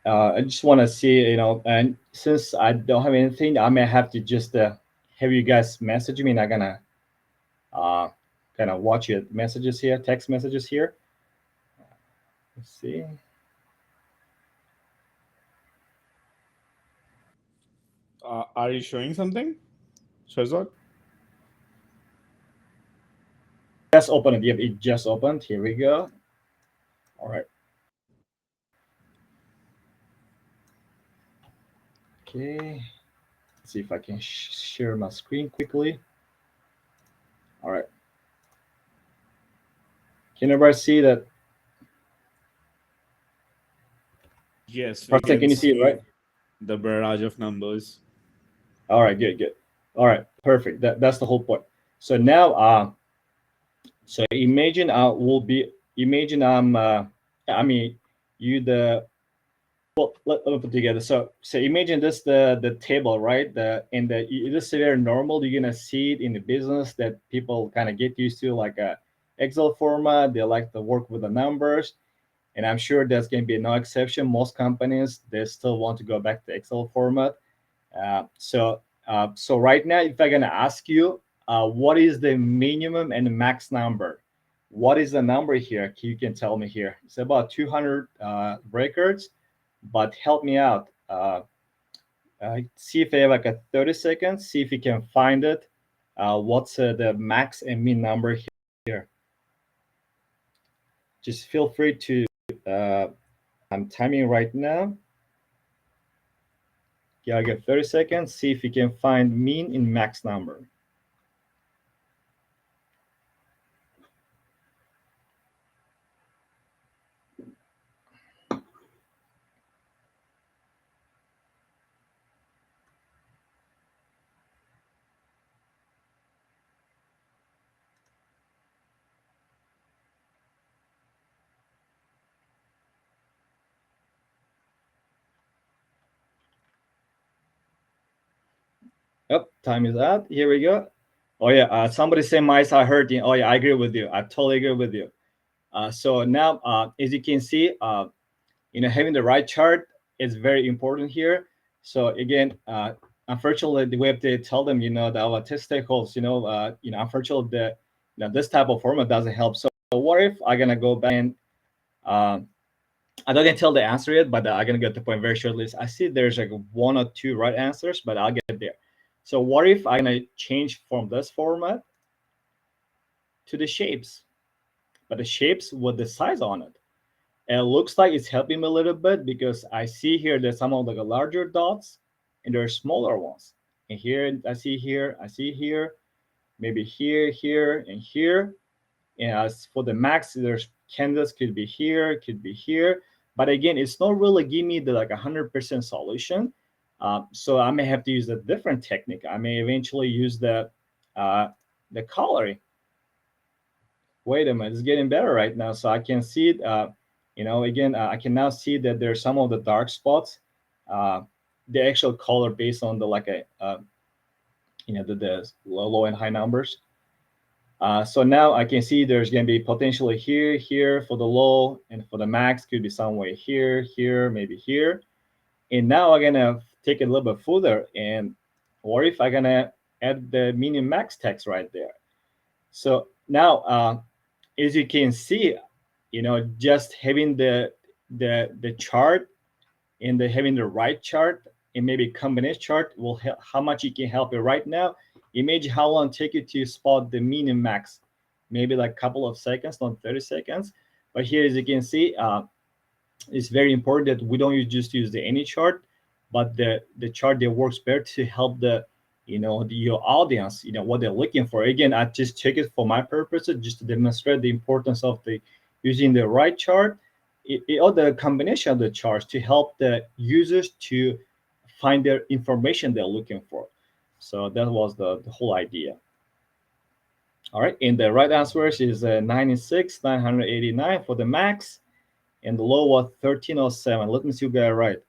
I just want to see, and since I don't have anything, I may have to just have you guys message me, and I'm gonna kind of watch your messages here, text messages here. Let's see. Are you showing something, Sherzod? Just open it. Yep, it just opened. Here we go. All right. Okay. Let's see if I can share my screen quickly. All right. Can everybody see that? Yes, we Preston, can you see it, right? the barrage of numbers. All right, good. All right, perfect. That's the whole point. So now, so imagine imagine I mean, you the well, let me put together. So imagine this the table, right? This is very normal. You're gonna see it in the business that people kind of get used to, like a Excel format. They like to work with the numbers, and I'm sure there's gonna be no exception. Most companies they still want to go back to Excel format. So right now, if I'm gonna ask you, what is the minimum and max number? What is the number here? You can tell me here. It's about 200 records, but help me out. See if I have like a 30 seconds. See if you can find it. What's the max and min number here? Just feel free to. I'm timing right now. Yeah, I get 30 seconds. See if you can find mean in max number. Yep, time is out. Here we go. Oh yeah, somebody say my eyes are hurting. Oh yeah, I agree with you. I totally agree with you. So now, as you can see, having the right chart is very important here. So again, unfortunately, the way they tell them, that our test stakeholders, unfortunately, this type of format doesn't help. So what if I'm gonna go back and I don't can tell the answer yet, but I'm gonna get the point very shortly. I see there's like one or two right answers, but I'll get there. So what if I'm gonna change from this format to the shapes, but the shapes with the size on it? And it looks like it's helping me a little bit because I see here there's some of the larger dots and there are smaller ones. And here I see here, maybe here, and here. And as for the max, there's canvas could be here, could be here. But again, it's not really giving me the like 100% solution. So I may have to use a different technique. I may eventually use the coloring. Wait a minute, it's getting better right now. So I can see it. Again, I can now see that there's some of the dark spots. The actual color based on the the low and high numbers. So now I can see there's going to be potentially here for the low, and for the max could be somewhere here, maybe here. And now I'm going to take it a little bit further. And what if I'm going to add the min max text right there? So now, as you can see, just having the chart and having the right chart and maybe combination chart will help how much it can help you right now. Imagine how long it take you to spot the min and max, maybe like a couple of seconds, not 30 seconds. But here, as you can see, it's very important that we don't just use the any chart, but the chart that works better to help your audience, what they're looking for. Again, I just check it for my purposes, just to demonstrate the importance of using the right chart or the combination of the charts to help the users to find their information they're looking for. So that was the whole idea. All right, and the right answer is 96,989 for the max, and the low was 1307. Let me see if I got it right.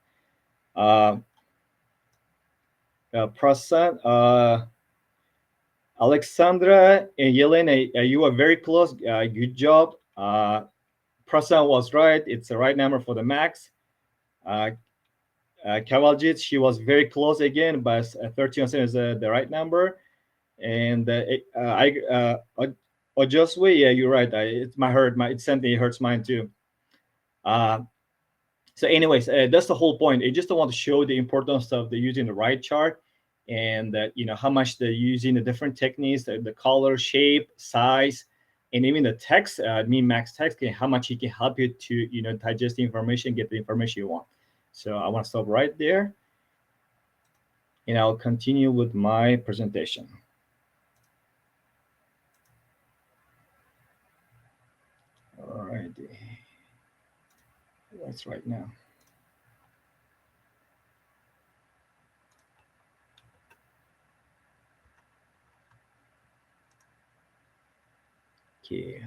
Alexandra and Yelena, you are very close. Good job. Prasan was right. It's the right number for the max. Kavaljit, she was very close again, but 13% is the right number. And Ojoswe, yeah, you're right. It's my hurt. It something it hurts mine too. So, anyways, that's the whole point. I just want to show the importance of the using the right chart, and how much they're using the different techniques, the color, shape, size, and even the text, min max text, how much it can help you to digest the information, get the information you want. So I want to stop right there, and I'll continue with my presentation. All righty. That's right now. Okay.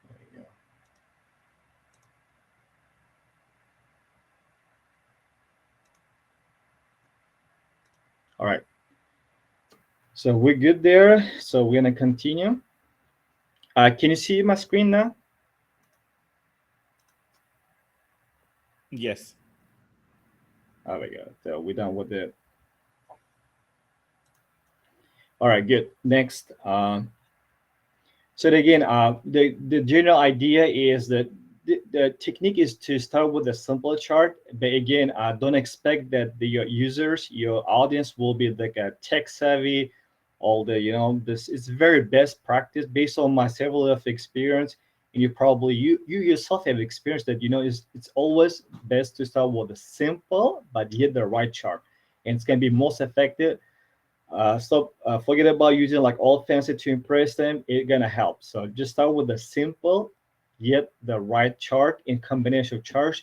There you go. All right. So we're good there. So we're gonna continue. Can you see my screen now? Yes. There we go. So we're done with it. All right, good. Next. So again, the general idea is that the technique is to start with a simple chart, but again, don't expect that your users, your audience will be like a tech savvy. All this is very best practice based on my several of experience, and you yourself have experience that it's always best to start with a simple but yet the right chart, and it's gonna be most effective. Forget about using like all fancy to impress them. It's gonna help. So just start with the simple yet the right chart in combination of charts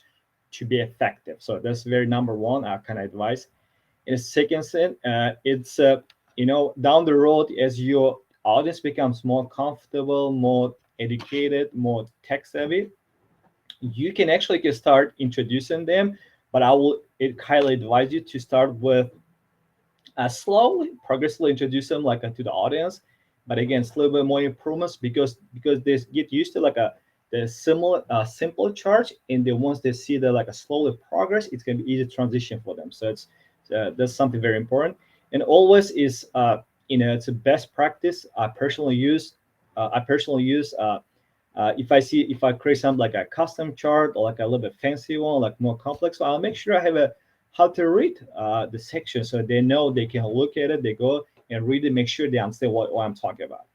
to be effective. So that's very number one kind of advice. And the second thing, it's down the road as your audience becomes more comfortable, more educated, more tech savvy, you can actually start introducing them. But I will highly advise you to start with slowly, progressively introduce them to the audience. But again, it's a little bit more improvements because they get used to the similar simple chart, and then once they see the a slowly progress, it's gonna be easy transition for them. So that's something very important. And always is it's a best practice. I personally use if I create something like a custom chart or like a little bit fancy one, like more complex, so I'll make sure I have how to read the section so they know they can look at it, they go and read it, make sure they understand what I'm talking about.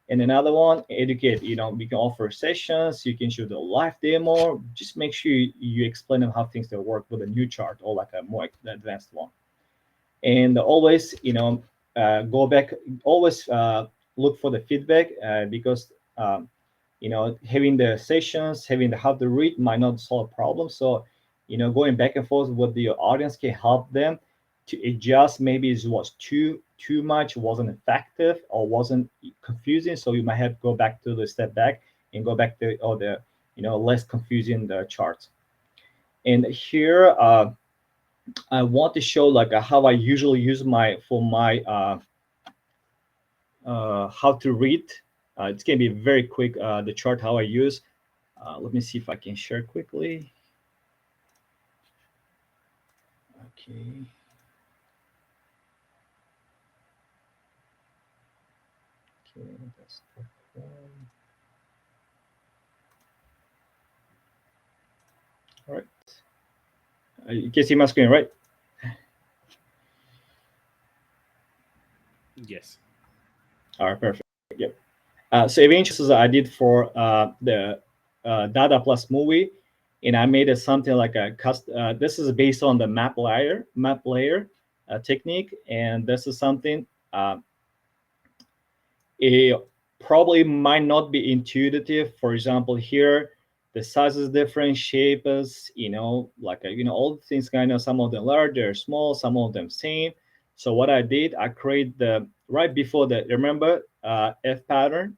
And another one, educate. We can offer sessions, you can show the live demo, just make sure you explain them how things will work with a new chart or like a more advanced one. And always, go back, always look for the feedback because having the sessions, having the how to read might not solve problems. So going back and forth with the audience can help them to adjust. Maybe it was too much, wasn't effective, or wasn't confusing. So you might have to go back to the step back and go back to the less confusing the charts. And here I want to show how I usually use my how to read. It's gonna be very quick. The chart how I use. Let me see if I can share quickly. Okay. Okay, that's the one. All right. You can see my screen, right? Yes. All right, perfect. Yep. So eventually, I did for the Data Plus movie, and I made something like a custom. This is based on the map layer technique, and this is something it probably might not be intuitive. For example, here the size is different, shape is all the things some of them larger, small, some of them same. So what I did, I create the right before that. Remember F pattern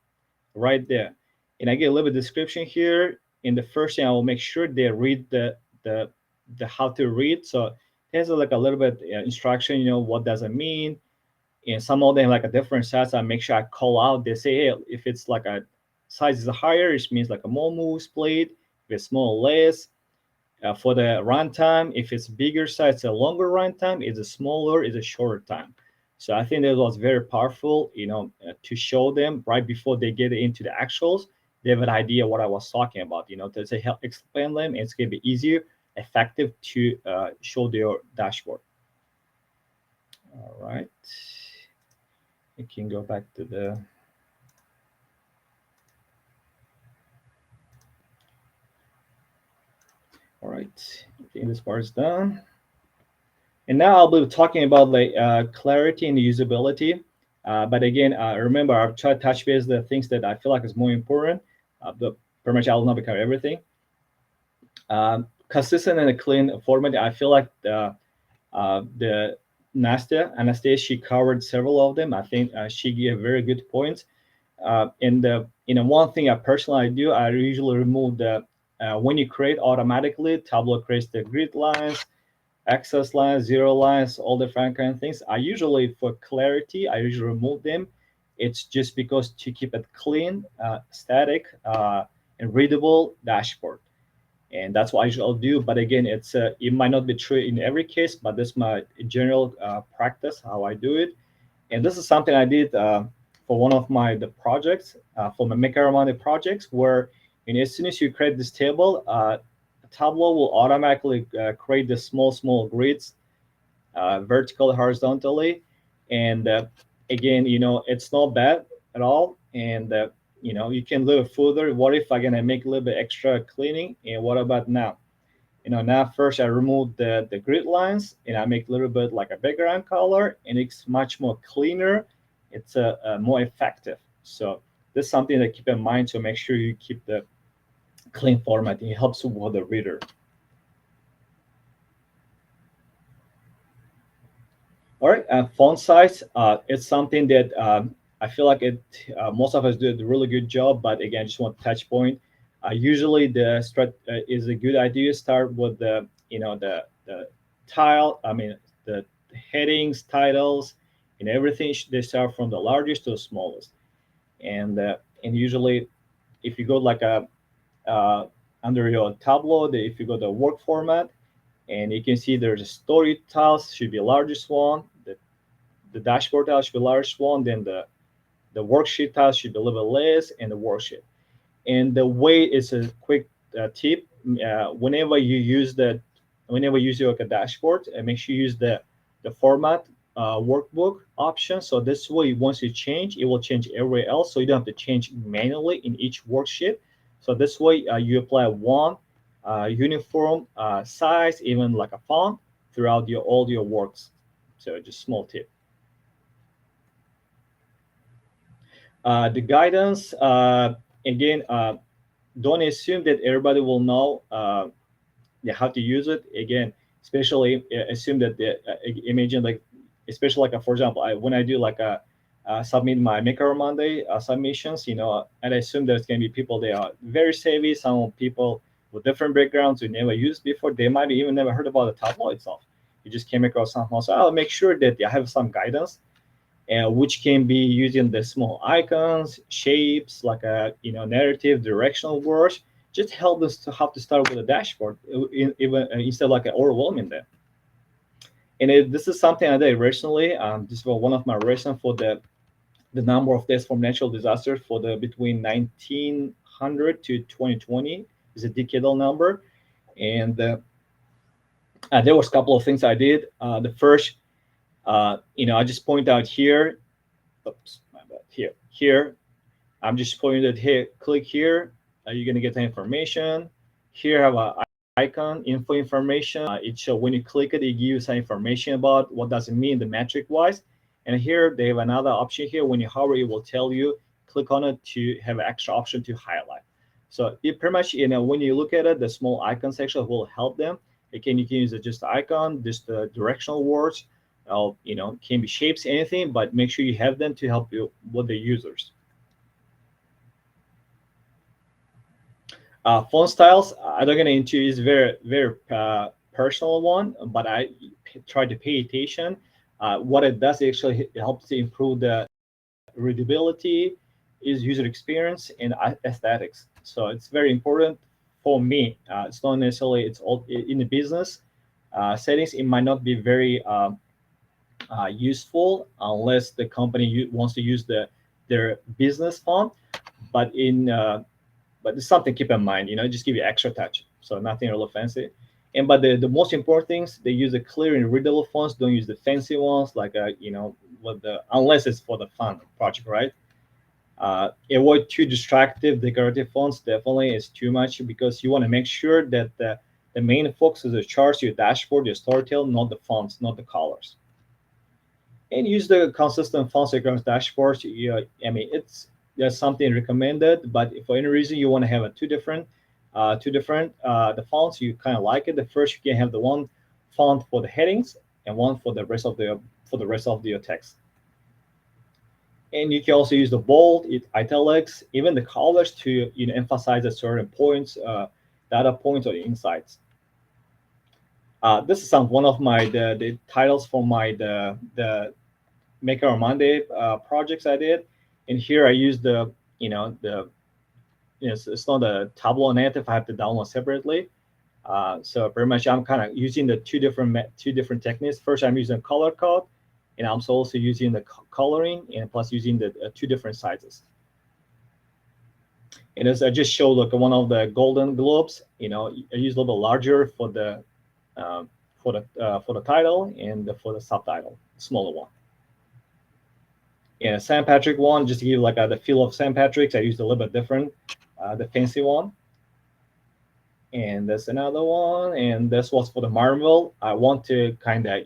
right there, and I get a little bit description here. In the first thing, I will make sure they read the the how to read. So there's like a little bit instruction, what does it mean? And some of them like a different size. I make sure I call out. They say, hey, if it's like a size is higher, it means like a more moves played. If it's small, less. For the runtime, if it's bigger size, it's a longer runtime. It's a smaller, it's a shorter time. So I think that was very powerful, to show them right before they get into the actuals. They have an idea what I was talking about, to say, help explain them. It's going to be easier, effective to show their dashboard. All right. You can go back to the. All right, I think this part is done. And now I'll be talking about clarity and usability. But again, remember, I've tried to touch base the things that I feel like is more important. But pretty much I will not cover everything. Consistent and a clean format. I feel like the Anastasiya, she covered several of them. I think she gave very good points. And one thing I personally do, I usually remove the when you create automatically, Tableau creates the grid lines, access lines, zero lines, all different kind of things. I usually, for clarity, I usually remove them. It's just because to keep it clean, static, and readable dashboard. And that's what I usually do. But again, it might not be true in every case, but this is my general practice, how I do it. And this is something I did for one of the projects, for my Makermani projects, where as soon as you create this table, Tableau will automatically create the small grids, vertically, horizontally. And again, it's not bad at all. And you can live further. What if I'm gonna make a little bit extra cleaning? And what about now? Now first I remove the grid lines and I make a little bit like a background color, and it's much more cleaner. It's more effective. So this is something to keep in mind, to make sure you keep the clean format. It helps with the reader. All right, font size. It's something that I feel like most of us do a really good job. But again, just one touch point. Usually, the is a good idea to start with the the tile. I mean, the headings, titles, and everything. They start from the largest to the smallest. And usually, if you go like under your Tableau, if you go to work format, and you can see there's a story tiles should be the largest one, the dashboard tile should be the largest one, then the worksheet tile should be a little bit less, and the worksheet. And the way is a quick tip. Whenever you use your dashboard, make sure you use the format workbook option. So this way, once you change, it will change everywhere else. So you don't have to change manually in each worksheet. So this way, you apply one uniform size, even like a font, throughout all your works. So just small tip. The guidance, again, don't assume that everybody will know how to use it. Again, especially assume that imagine like, especially like for example, when I do like submit my Maker Monday submissions, and I assume there's going to be people that are very savvy, some people with different backgrounds who never used before. They might even never heard about the Tableau itself. You just came across something. So I'll make sure that I have some guidance, which can be using the small icons, shapes, like a narrative, directional words. Just help us to have to start with a dashboard, even instead of like overwhelming them. And this is something I did recently. This was one of my reasons for the number of deaths from natural disasters for the between 1900 to 2020 is a decadal number. And there was a couple of things I did. The first, I just point out here. Oops, my bad. Here, I'm just pointing that here. Click here. You're gonna get the information. Here, I have an icon, info information. It shows when you click it, it gives some information about what does it mean the metric wise. And here they have another option here. When you hover, it will tell you click on it to have an extra option to highlight. So it pretty much, when you look at it, the small icon section will help them. Again, you can use just the icon, just the directional words, can be shapes, anything, but make sure you have them to help you with the users. Font styles, I don't get into is very personal one, but I try to pay attention. What it does actually, it helps to improve the readability, is user experience, and aesthetics. So it's very important for me. It's not necessarily, it's all in the business settings. It might not be very useful unless the company wants to use their business font. But it's something to keep in mind. Just give you extra touch. So nothing really fancy. But the most important things, they use the clear and readable fonts. Don't use the fancy ones like unless it's for the fun project, right? Avoid too distractive decorative fonts. Definitely is too much, because you want to make sure that the main focus is the charts, your dashboard, your storytelling, not the fonts, not the colors. And use the consistent fonts across dashboards. There's something recommended, but if for any reason you want to have two different the fonts you kind of like it, the first you can have the one font for the headings and one for the rest of your text. And you can also use the bold, italics, even the colors to emphasize a certain points, data points, or insights. This is one of my the titles for the Maker on Monday projects I did, and here I use it's not a Tableau native. I have to download separately. So pretty much I'm kind of using the two different techniques. First, I'm using color code, and I'm also using the coloring, and plus using the two different sizes. And as I just showed, one of the Golden Globes, I use a little bit larger for the title and for the subtitle, smaller one. And St. Patrick one, just to give the feel of St. Patrick's, I used a little bit different, the fancy one. And there's another one, and this was for the Marvel. I want to kind of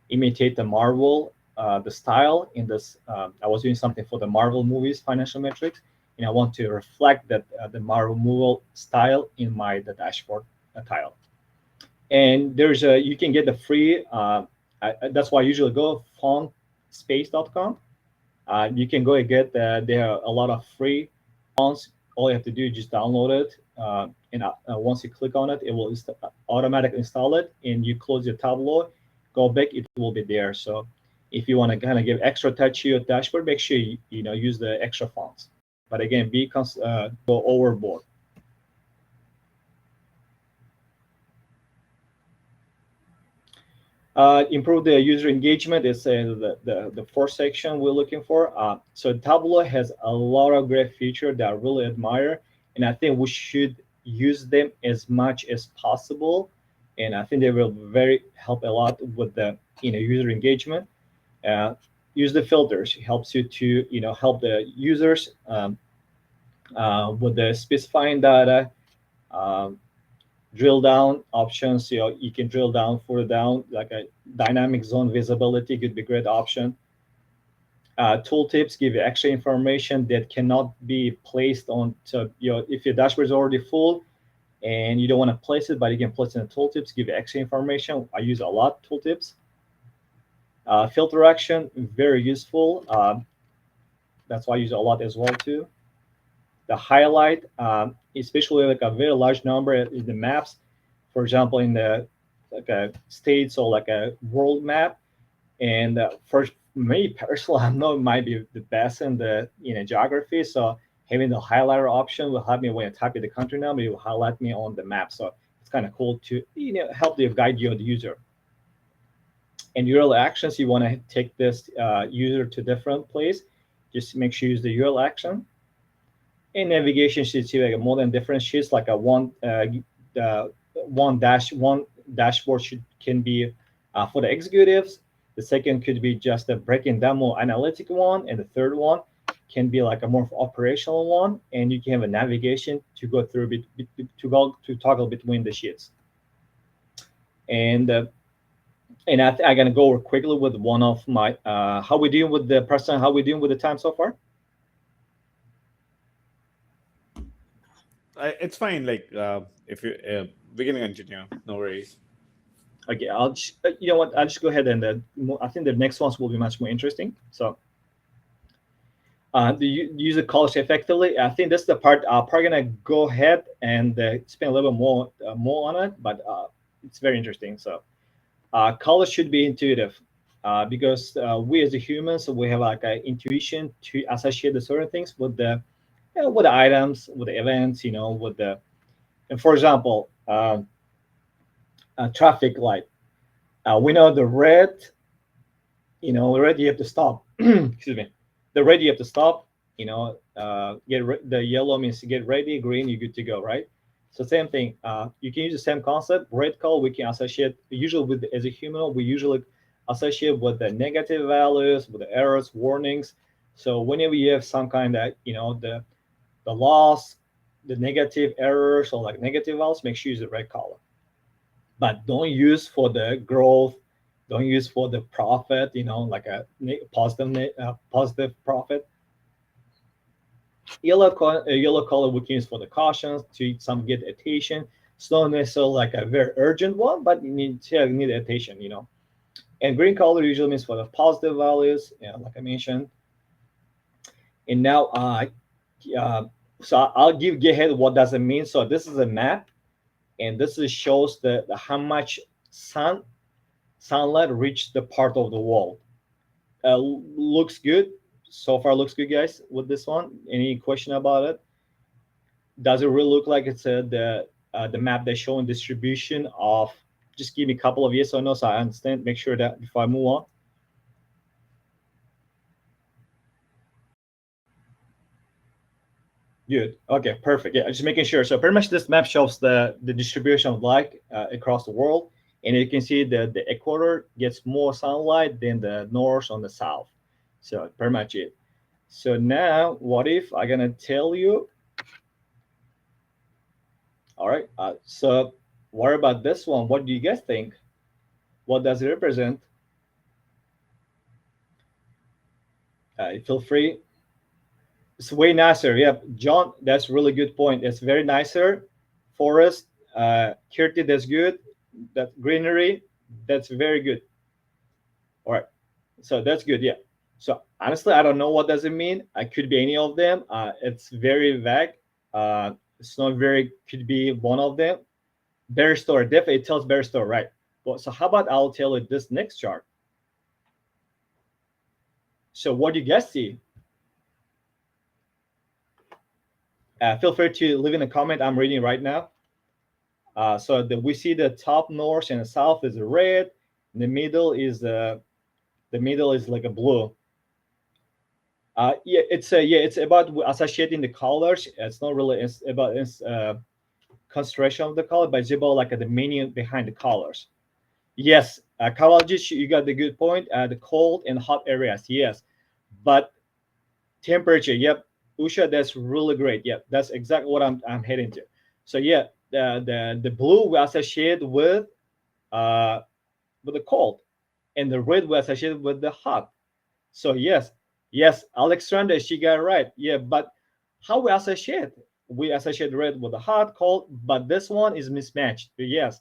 imitate the Marvel, the style in this. I was doing something for the Marvel movies financial metrics, and I want to reflect that the Marvel movie style in the dashboard title. And you can get the free. That's why I usually go fontspace.com. You can go and get there are a lot of free fonts. All you have to do is just download it, and once you click on it, it will automatically install it. And you close your Tableau, go back, it will be there. So if you want to kind of give extra touch to your dashboard, make sure you use the extra fonts. But again, go overboard. Improve the user engagement is the fourth section we're looking for. So Tableau has a lot of great features that I really admire, and I think we should use them as much as possible. And I think they will help a lot with the user engagement. Use the filters. It helps you to help the users with the specifying data. Drill down options, you can drill down further down, like a dynamic zone visibility could be a great option. Tooltips give you extra information that cannot be placed on. So if your dashboard is already full and you don't want to place it, but you can place it in the tooltips, give you extra information. I use a lot tooltips. Filter action, very useful. That's why I use it a lot as well too. The highlight, especially a very large number in the maps, for example, in the states or a world map. And for me personally, I know it might be the best in the geography. So having the highlighter option will help me when I type in the country number. It will highlight me on the map. So it's kind of cool to help you guide the user. And URL actions, you want to take this user to different place. Just make sure you use the URL action. In navigation sheets, you have more than different sheets, like one dashboard can be for the executives. The second could be just a breaking down more analytic one, and the third one can be like a more operational one. And you can have a navigation to go through to toggle between the sheets. And I'm gonna go over quickly with one of my how we doing with the person, how we doing with the time so far. It's fine. If we can continue, no worries. Okay, I'll just, you know what? I'll just go ahead and I think the next ones will be much more interesting. So, the user calls effectively. I think that's the part I'm probably gonna go ahead and spend a little bit more on it. But it's very interesting. So color should be intuitive, because we as a humans, we have like an intuition to associate the certain things with the with the items, with the events, with the, and for example, a traffic light. We know the red, red you have to stop. Excuse me. The red you have to stop. The yellow means to get ready. Green, you're good to go, right? So same thing. You can use the same concept. Red color we can associate usually with, as a human, we usually associate with the negative values, with the errors, warnings. So whenever you have some kind of, the loss, the negative errors or like negative values, make sure you use the red color. But don't use for the growth, don't use for the profit, like a positive profit. Yellow color we can use for the cautions, to some get attention. It's not necessarily like a very urgent one, but you need attention, And green color usually means for the positive values, like I mentioned. And now, so I'll give ahead what does it mean. So this is a map, and this shows the how much sunlight reached the part of the world. Looks good so far. Looks good, guys. With this one, any question about it? Does it really look like it's the map that's showing distribution of? Just give me a couple of yes or no, so I understand. Make sure that before I move on. Good. Okay, perfect. Yeah, just making sure. So pretty much this map shows the distribution of light across the world, and you can see that the equator gets more sunlight than the north on the south. So pretty much it. So now, what if I'm gonna tell you? All right. So what about this one? What do you guys think? What does it represent? Feel free. It's way nicer. Yeah, John, that's a really good point. It's very nicer. Forest, Kirti, that's good. That greenery, that's very good. All right, so that's good. Yeah. So honestly, I don't know what does it mean. I could be any of them. It's very vague. It's not very. Could be one of them. Bear store, definitely it tells bear store, right? Well, so how about I'll tell you this next chart. So what do you guys see? Feel free to leave in a comment. I'm reading right now. So we see the top north and the south is red. And the middle is like a blue. It's about associating the colors. It's not really about concentration of the color, but it's about like the meaning behind the colors. Yes, Kawalji, you got the good point. The cold and hot areas, yes, but temperature, yep. Usha, that's really great. Yeah, that's exactly what I'm heading to. So yeah, the blue we associate with the cold, and the red we associate with the hot. So yes, Alexandra, she got it right. Yeah, but how we associate? We associate red with the hot, cold, but this one is mismatched. Yes.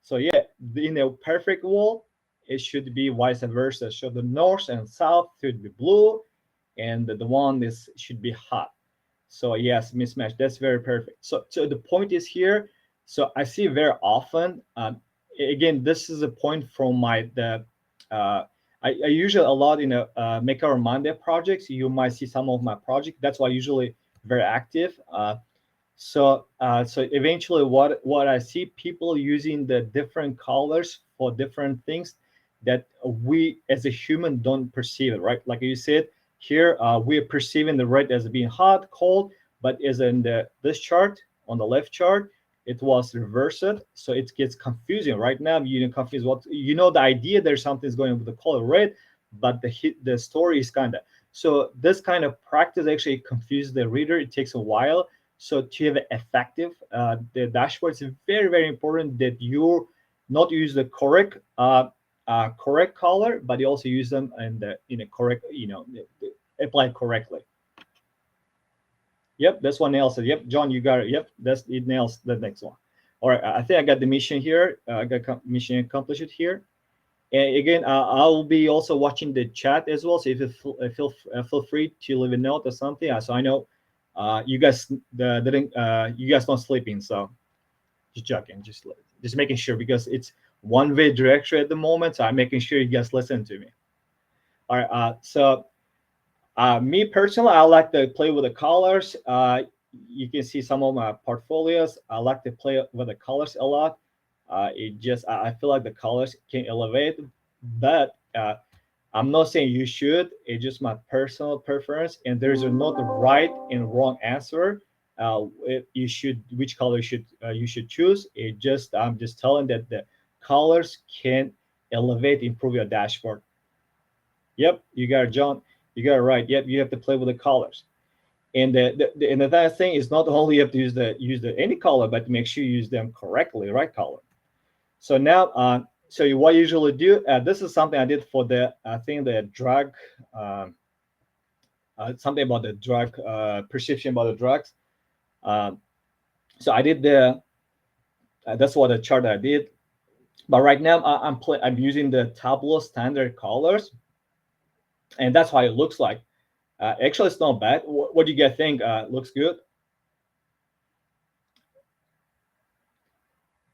So yeah, in a perfect world, it should be vice versa. So the north and south should be blue, and the one should be hot. So yes, mismatch. That's very perfect. So the point is here. So I see very often. Again, this is a point from I usually a lot in a Maker or Monday projects. You might see some of my projects. That's why I usually very active. So eventually, what I see people using the different colors for different things that we as a human don't perceive it, right? Like you said here, we're perceiving the red as being hot, cold, but as in this chart on the left chart, it was reversed, so it gets confusing. Right now, confused what the idea. There's something's going on with the color red, but the story is kind of. So this kind of practice actually confuses the reader. It takes a while. So to have effective, the dashboard is very, very important that you not use the correct color, but you also use them in a correct, applied correctly. Yep, this one nails it. Yep, John, you got it. Yep, it nails the next one. All right, I think I got the mission here. I got mission accomplished here. And again, I'll be also watching the chat as well. So if you feel free to leave a note or something. So I know you guys you guys not sleeping. So just joking. Just just making sure, because it's one-way directory at the moment, so I'm making sure you guys listen to me. All right, so me personally, I like to play with the colors. You can see some of my portfolios. I like to play with the colors a lot. I feel like the colors can elevate, but I'm not saying you should. It's just my personal preference, and there's not a right and wrong answer. If you should, which color you should choose. I'm just telling that the colors can elevate, improve your dashboard. Yep, you got it, John. You got it right. Yep, you have to play with the colors. And the other thing is not only you have to use any color, but make sure you use them correctly, right color. So now, so what you usually do, this is something I did for I think the drug, something about the drug, prescription about the drugs. So I did that's what the chart I did. But right now I'm using the Tableau standard colors, and that's how it looks like. Actually, it's not bad. What do you guys think? Looks good?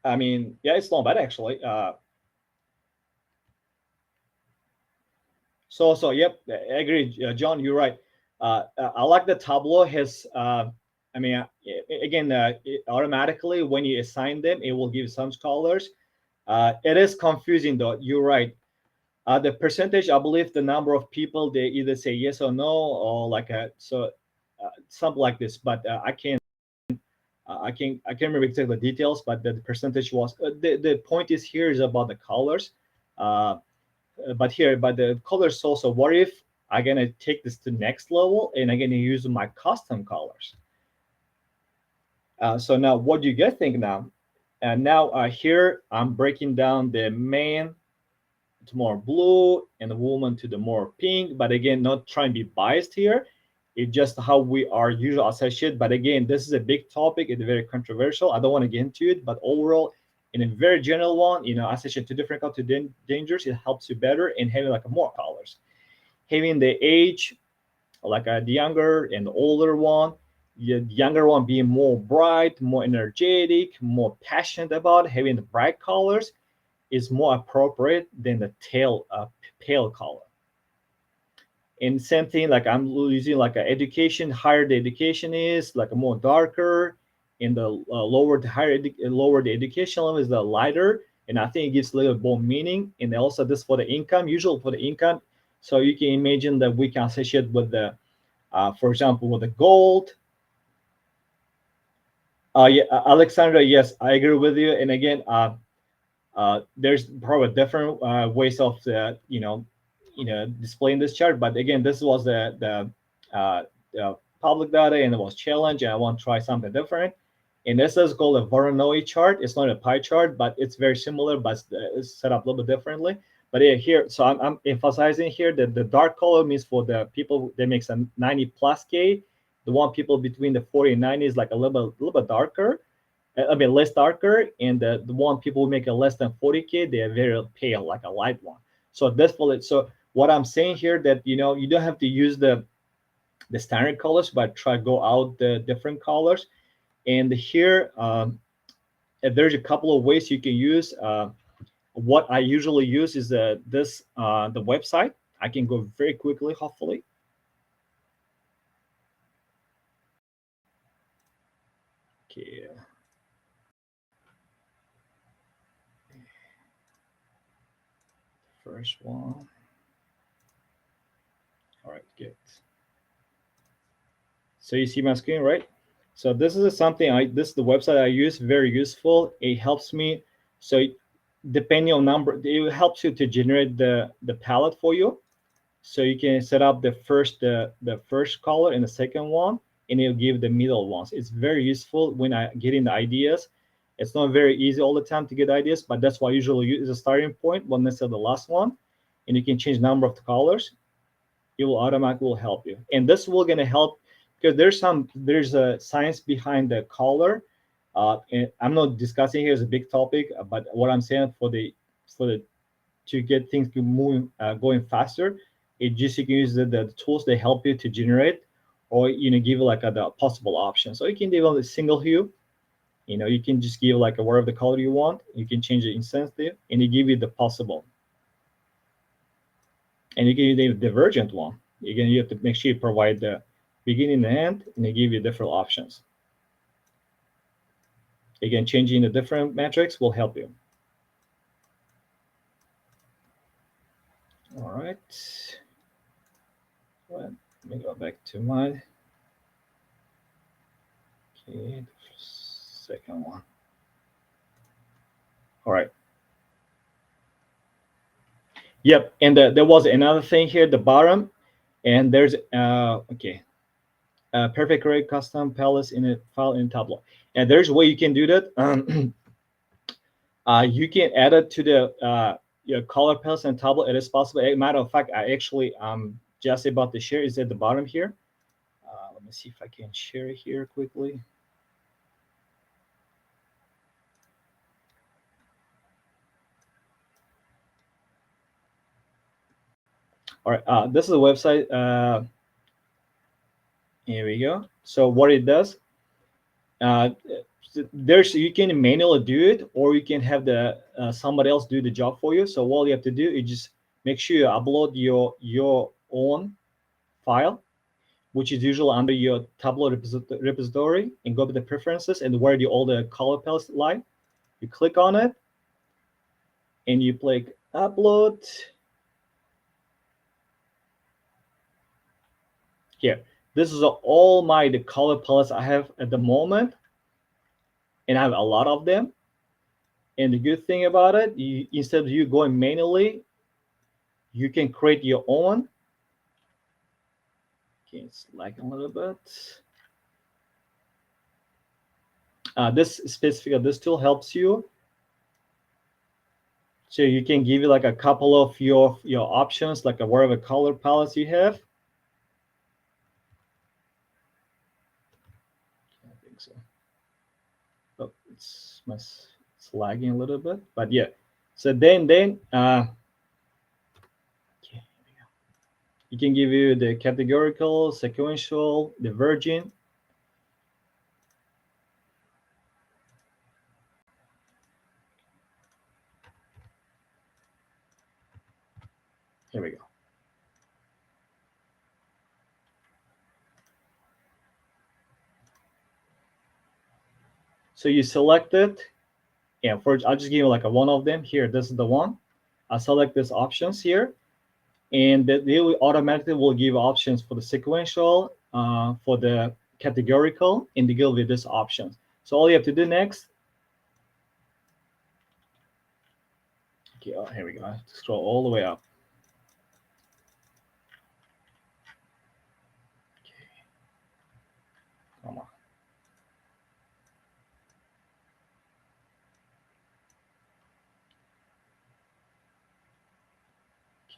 I mean, yeah, it's not bad actually. So yep, I agree, John. You're right. I like the Tableau has. I mean, again, automatically when you assign them, it will give some colors. It is confusing though. You're right. The percentage, I believe, the number of people they either say yes or no, or like something like this. But I can't remember exactly the details. But the percentage was the point is here is about the colors. But the colors also. What if I'm gonna take this to next level and I'm gonna use my custom colors? So now, what do you guys think now? And now here I'm breaking down the man to more blue and the woman to the more pink. But again, not trying to be biased here. It's just how we are usually associated. But again, this is a big topic. It's very controversial. I don't want to get into it. But overall, in a very general one, association to different color to dangers, it helps you better in having like more colors. Having the age, like the younger and the older one, the younger one being more bright, more energetic, more passionate about having the bright colors is more appropriate than the pale color. And same thing, like I'm using like an education, higher the education is, like a more darker, and the lower the education level is the lighter. And I think it gives a little more meaning. And also this for the income, usually for the income. So you can imagine that we can associate with the, for example, with the gold. Yeah, Alexandra, yes, I agree with you. And again, there's probably different ways of displaying this chart. But again, this was the public data, and it was challenge, and I want to try something different. And this is called a Voronoi chart. It's not a pie chart, but it's very similar, but it's set up a little bit differently. But yeah, here, so I'm emphasizing here that the dark color means for the people that makes a 90 plus K. The one people between the 40 and 90 is like a little bit darker. I mean, less darker, and the one people who make a less than 40K, they are very pale, like a light one. So that's for it. So what I'm saying here that you don't have to use the standard colors, but try go out the different colors. And here, there's a couple of ways you can use. What I usually use is the website. I can go very quickly, hopefully. Okay. First one. All right, good. So you see my screen, right? So this is something this is the website I use, very useful. It helps me. So depending on number, it helps you to generate the palette for you. So you can set up the first color and the second one, and it'll give the middle ones. It's very useful when I get in the ideas. It's not very easy all the time to get ideas, but that's why I usually use a starting point, not necessarily the last one. And you can change number of the colors. It will automatically help you. And this will gonna help because there's a science behind the color. And I'm not discussing here as a big topic, but what I'm saying to get things moving, going faster, it just you can use the tools that help you to generate, or give like the possible option. So you can develop a single hue, You can just give like whatever the color you want. You can change it instantly, and it give you the possible. And you can use the divergent one. Again, you have to make sure you provide the beginning and end, and they give you different options. Again, changing the different metrics will help you. All right. Let me go back to my second one. All right. Yep, and there was another thing here at the bottom, and there's perfect array custom palettes in a file in Tableau, and there's a way you can do that. You can add it to the your color palettes in Tableau. It is possible. As a matter of fact, I actually just about to share is at the bottom here. Let me see if I can share it here quickly. All right, this is a website. Here we go. So what it does, you can manually do it, or you can have the somebody else do the job for you. So all you have to do is just make sure you upload your own file, which is usually under your Tableau repository, and go to the preferences and where all the color palettes lie. You click on it, and you click upload. Here, this is all the color palettes I have at the moment, and I have a lot of them. And the good thing about it, instead of you going manually, you can create your own. Okay, it's lagging a little bit. This tool helps you. So you can give you like a couple of your options, like whatever color palettes you have. I think so. Oh, it's lagging a little bit, but yeah. So then you can give you the categorical, sequential, divergent. Here we go. So you select it, and I'll just give you like one of them here. This is the one. I select these options here, and they automatically will give options for the sequential, for the categorical, and they give you these options. So all you have to do next. Okay, here we go. I have to scroll all the way up. Okay. Come on.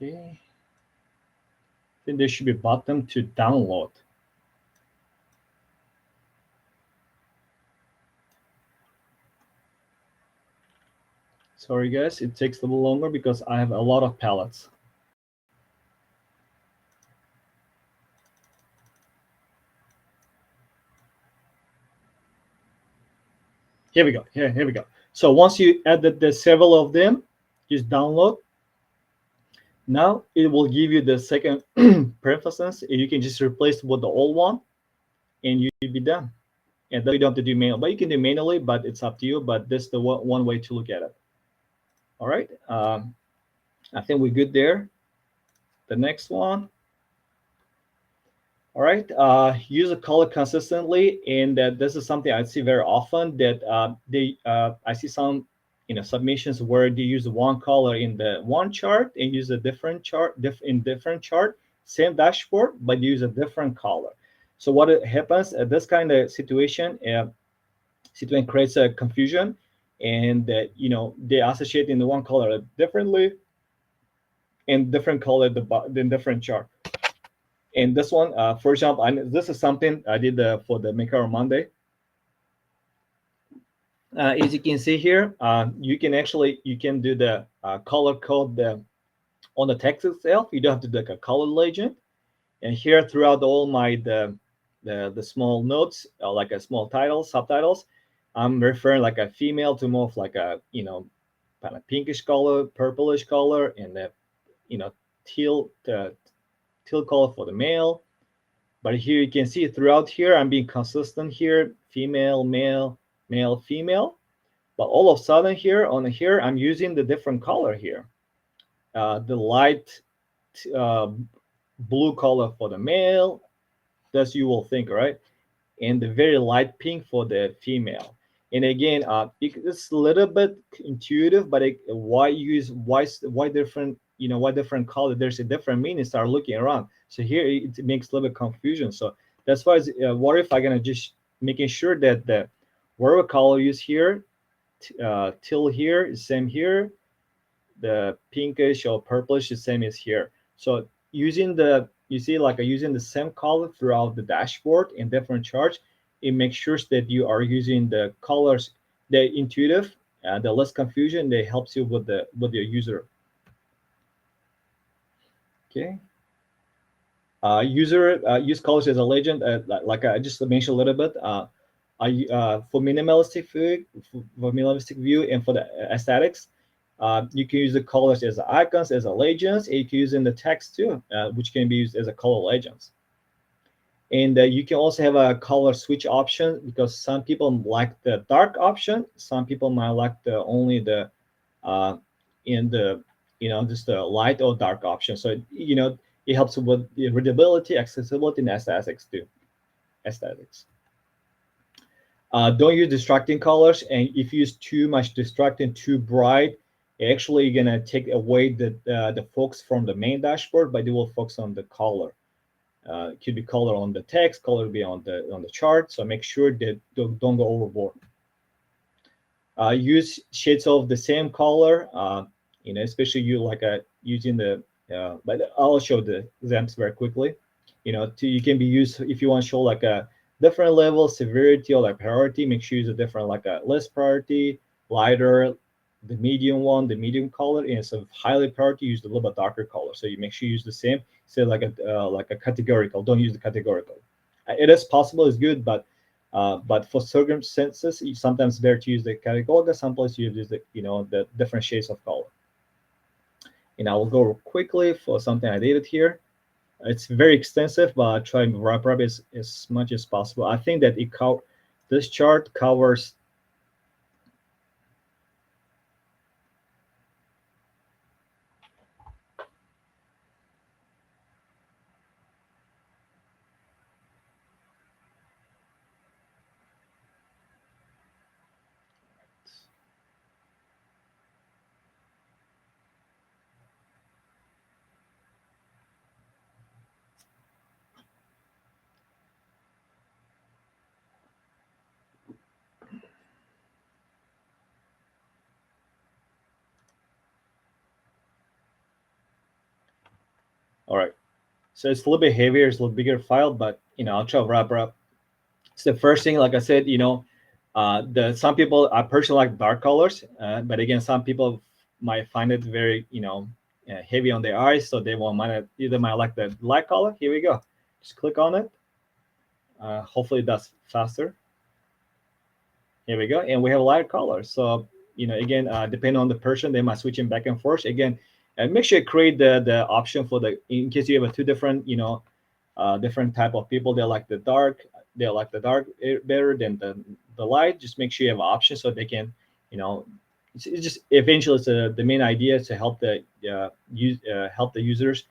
Okay. Then there should be a button to download. Sorry guys, it takes a little longer because I have a lot of palettes. Here we go. Here we go. So once you added the several of them, just download. Now it will give you the second preferences, and you can just replace with the old one, and you'll be done. And then you don't have to do manual, but you can do manually, but it's up to you. But this is the one way to look at it. All right. I think we're good there. The next one. All right. Use a color consistently, and this is something I see very often. That I see some submissions where they use one color in the one chart and use a different chart in different chart, same dashboard, but use a different color. So what happens at this kind of situation creates a confusion, and they associate in the one color differently, and different color in different chart. And this one, for example, this is something I did for the Maker Monday. As you can see here, you can do the color code on the text itself. You don't have to do like a color legend. And here throughout all my the small notes, like a small title, subtitles, I'm referring like a female to more of like a, kind of pinkish color, purplish color, and the, teal, teal color for the male. But here you can see throughout here, I'm being consistent here, female, male, male, female. But all of a sudden here, on here, I'm using the different color here. The light blue color for the male, that's you will think, right? And the very light pink for the female. And again, it's a little bit intuitive, but why use why different why different color? There's a different meaning. Start looking around. So here it makes a little bit confusion. So that's why what if I'm gonna just making sure that the whatever color use here, till here is same here, the pinkish or purplish is same as here. So using the you see like using the same color throughout the dashboard in different charts, it makes sure that you are using the colors, the intuitive, the less confusion. They helps you with your user. Okay. Use colors as a legend, like I just mentioned a little bit. For minimalistic view and for the aesthetics, you can use the colors as icons, as a legends, and you can use in the text too, which can be used as a color legends. And you can also have a color switch option, because some people like the dark option, some people might like the only the in the just the light or dark option. So it helps with the readability, accessibility, and aesthetics too. Aesthetics. Don't use distracting colors, and if you use too much distracting, too bright, actually you're gonna take away the focus from the main dashboard, but it will focus on the color. It could be color on the text, color be on the chart. So make sure that don't go overboard. Use shades of the same color. Especially you like using the. But I'll show the examples very quickly. You can be used if you want to show like a different level, severity, or like priority. Make sure you use a different like a less priority, lighter, the medium one, the medium color, and so highly priority, use a little bit darker color. So you make sure you use the same. So like a categorical. Don't use the categorical. It is possible, it's good, but for circumstances, sometimes better to use the categorical. Sometimes you use the different shades of color. And I will go quickly for something I did here. It's very extensive, but I try and wrap up as much as possible. I think that this chart covers. All right, so it's a little bit heavier, it's a little bigger file, but I'll try to wrap it up. So the first thing, like I said, some people, I personally like dark colors, but again, some people might find it very heavy on their eyes, so they might like the light color. Here we go. Just click on it. Hopefully that's faster. Here we go, and we have a light color. So again, depending on the person, they might switch in back and forth. Again, and make sure you create the option for in case you have two different different type of people. They like the dark better than the light. Just make sure you have an option so they can it's just eventually it's the main idea is to help the users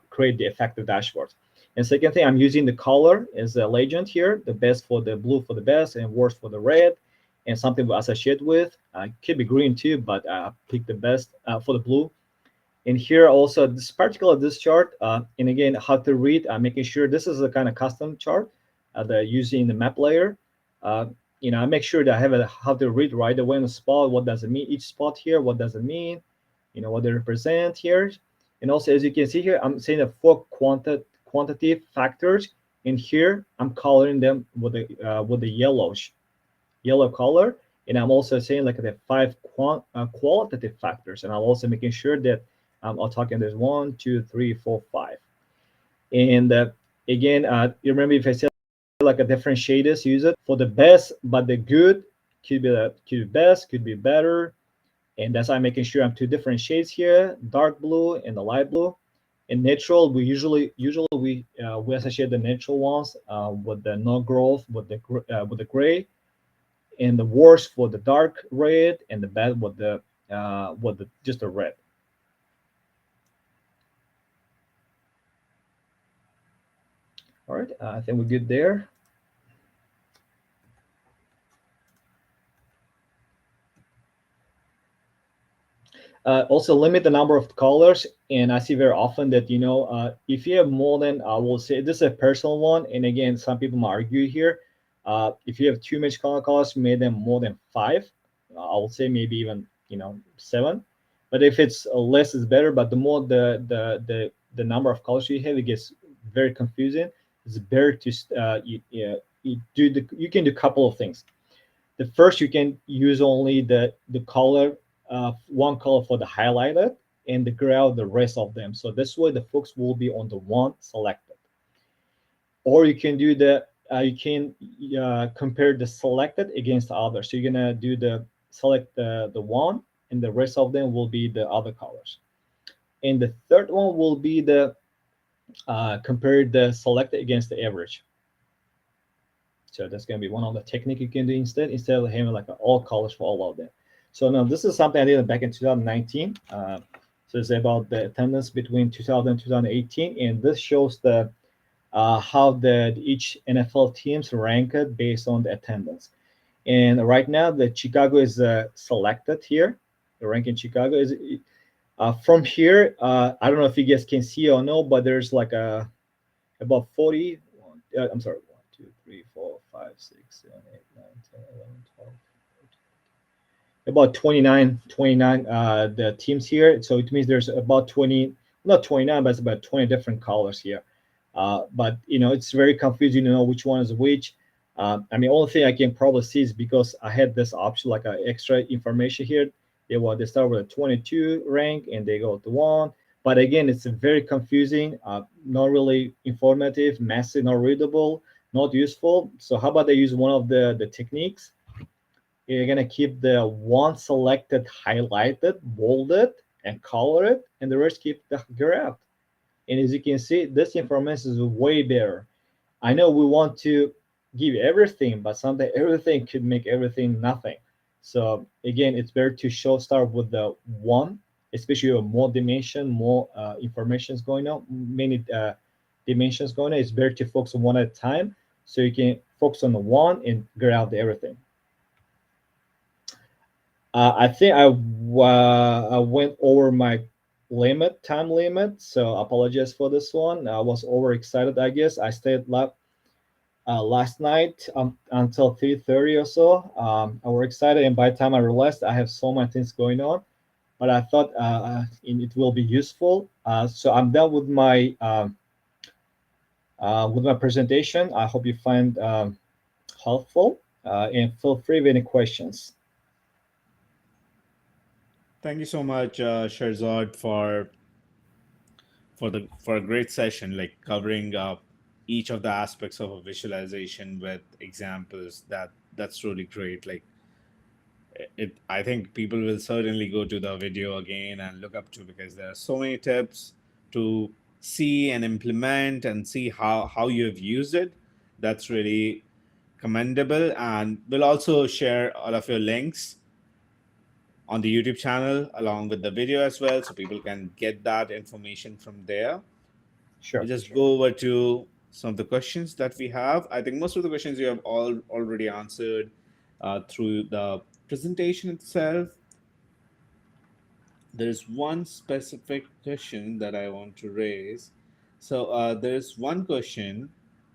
create the effective dashboards. And second thing, I'm using the color as a legend here, the best for the blue for the best and worst for the red, and something we associate with. Could be green too, but pick the best for the blue. And here also this chart, and again, how to read, making sure this is a kind of custom chart using the map layer. I make sure that I have how to read right away on the spot. What does it mean? Each spot here, what does it mean? What they represent here. And also, as you can see here, I'm saying the 4 quantitative factors. And here, I'm coloring them with the yellow color. And I'm also saying like the 5 qualitative factors. And I'm also making sure that I'll talk in there's 1, 2, 3, 4, 5. And again, you remember if I said like a different shaders use it for the best, but the good could be best, could be better. And that's why I'm making sure I'm two different shades here, dark blue and the light blue. In neutral, we usually we associate the neutral ones with the no growth with the gray, and the worst for the dark red, and the bad with the just the red. All right, I think we're good there. Also limit the number of colors, and I see very often that if you have more than, I will say this is a personal one, and again some people might argue here, if you have too much colors, make them more than 5. I will say maybe even 7, but if it's less is better. But the more the number of colors you have, it gets very confusing. It's better to you can do a couple of things. The first, you can use only the color, one color for the highlighted, and the gray out the rest of them. So this way the focus will be on the one selected. Or you can do you can compare the selected against the other. So you're gonna select the one, and the rest of them will be the other colors. And the third one will be the compare the selected against the average. So that's going to be one of the technique you can do instead of having like all colors for all of them. So now this is something I did back in 2019. So it's about the attendance between 2000 and 2018, and this shows the how each NFL teams ranked based on the attendance. And right now the Chicago is selected here. The rank in Chicago is from here. I don't know if you guys can see or no, but there's like about 40. I'm sorry. 2, 3, 4, 5, 6, 7, 8, 9, 10, 11, 12, 13. About 29 the teams here. So it means there's about 20, not 29, but it's about 20 different colors here. But it's very confusing to know which one is which. I mean, only thing I can probably see is because I had this option, like extra information here. They start with a 22 rank and they go to 1. But again, it's very confusing, not really informative, massive, not readable, not useful. So how about they use one of the techniques? You're gonna keep the one selected highlighted, bolded, and color it, and the rest keep the graph. And as you can see, this information is way better. I know we want to give everything, but sometimes everything could make everything nothing. So again, it's better to start with the one, especially with more dimension, more information going on, many dimensions going on. It's better to focus on one at a time, so you can focus on the one and get out everything. I think I went over my time limit, so I apologize for this one. I was overexcited, I guess. I stayed last night until 3:30 or so. I was excited, and by the time I realized I have so many things going on, but I thought it will be useful. So I'm done with my presentation. I hope you find helpful, and feel free with any questions. Thank you so much, Sherzod, for a great session, like covering each of the aspects of a visualization with examples. That's really great. Like I think people will certainly go to the video again and look up to, because there are so many tips to see and implement and see how you have used it. That's really commendable. And we'll also share all of your links on the YouTube channel along with the video as well, so people can get that information from there. Sure. We'll just go over to some of the questions that we have. I think most of the questions you have already answered through the presentation itself. There's one specific question that I want to raise. So there's one question.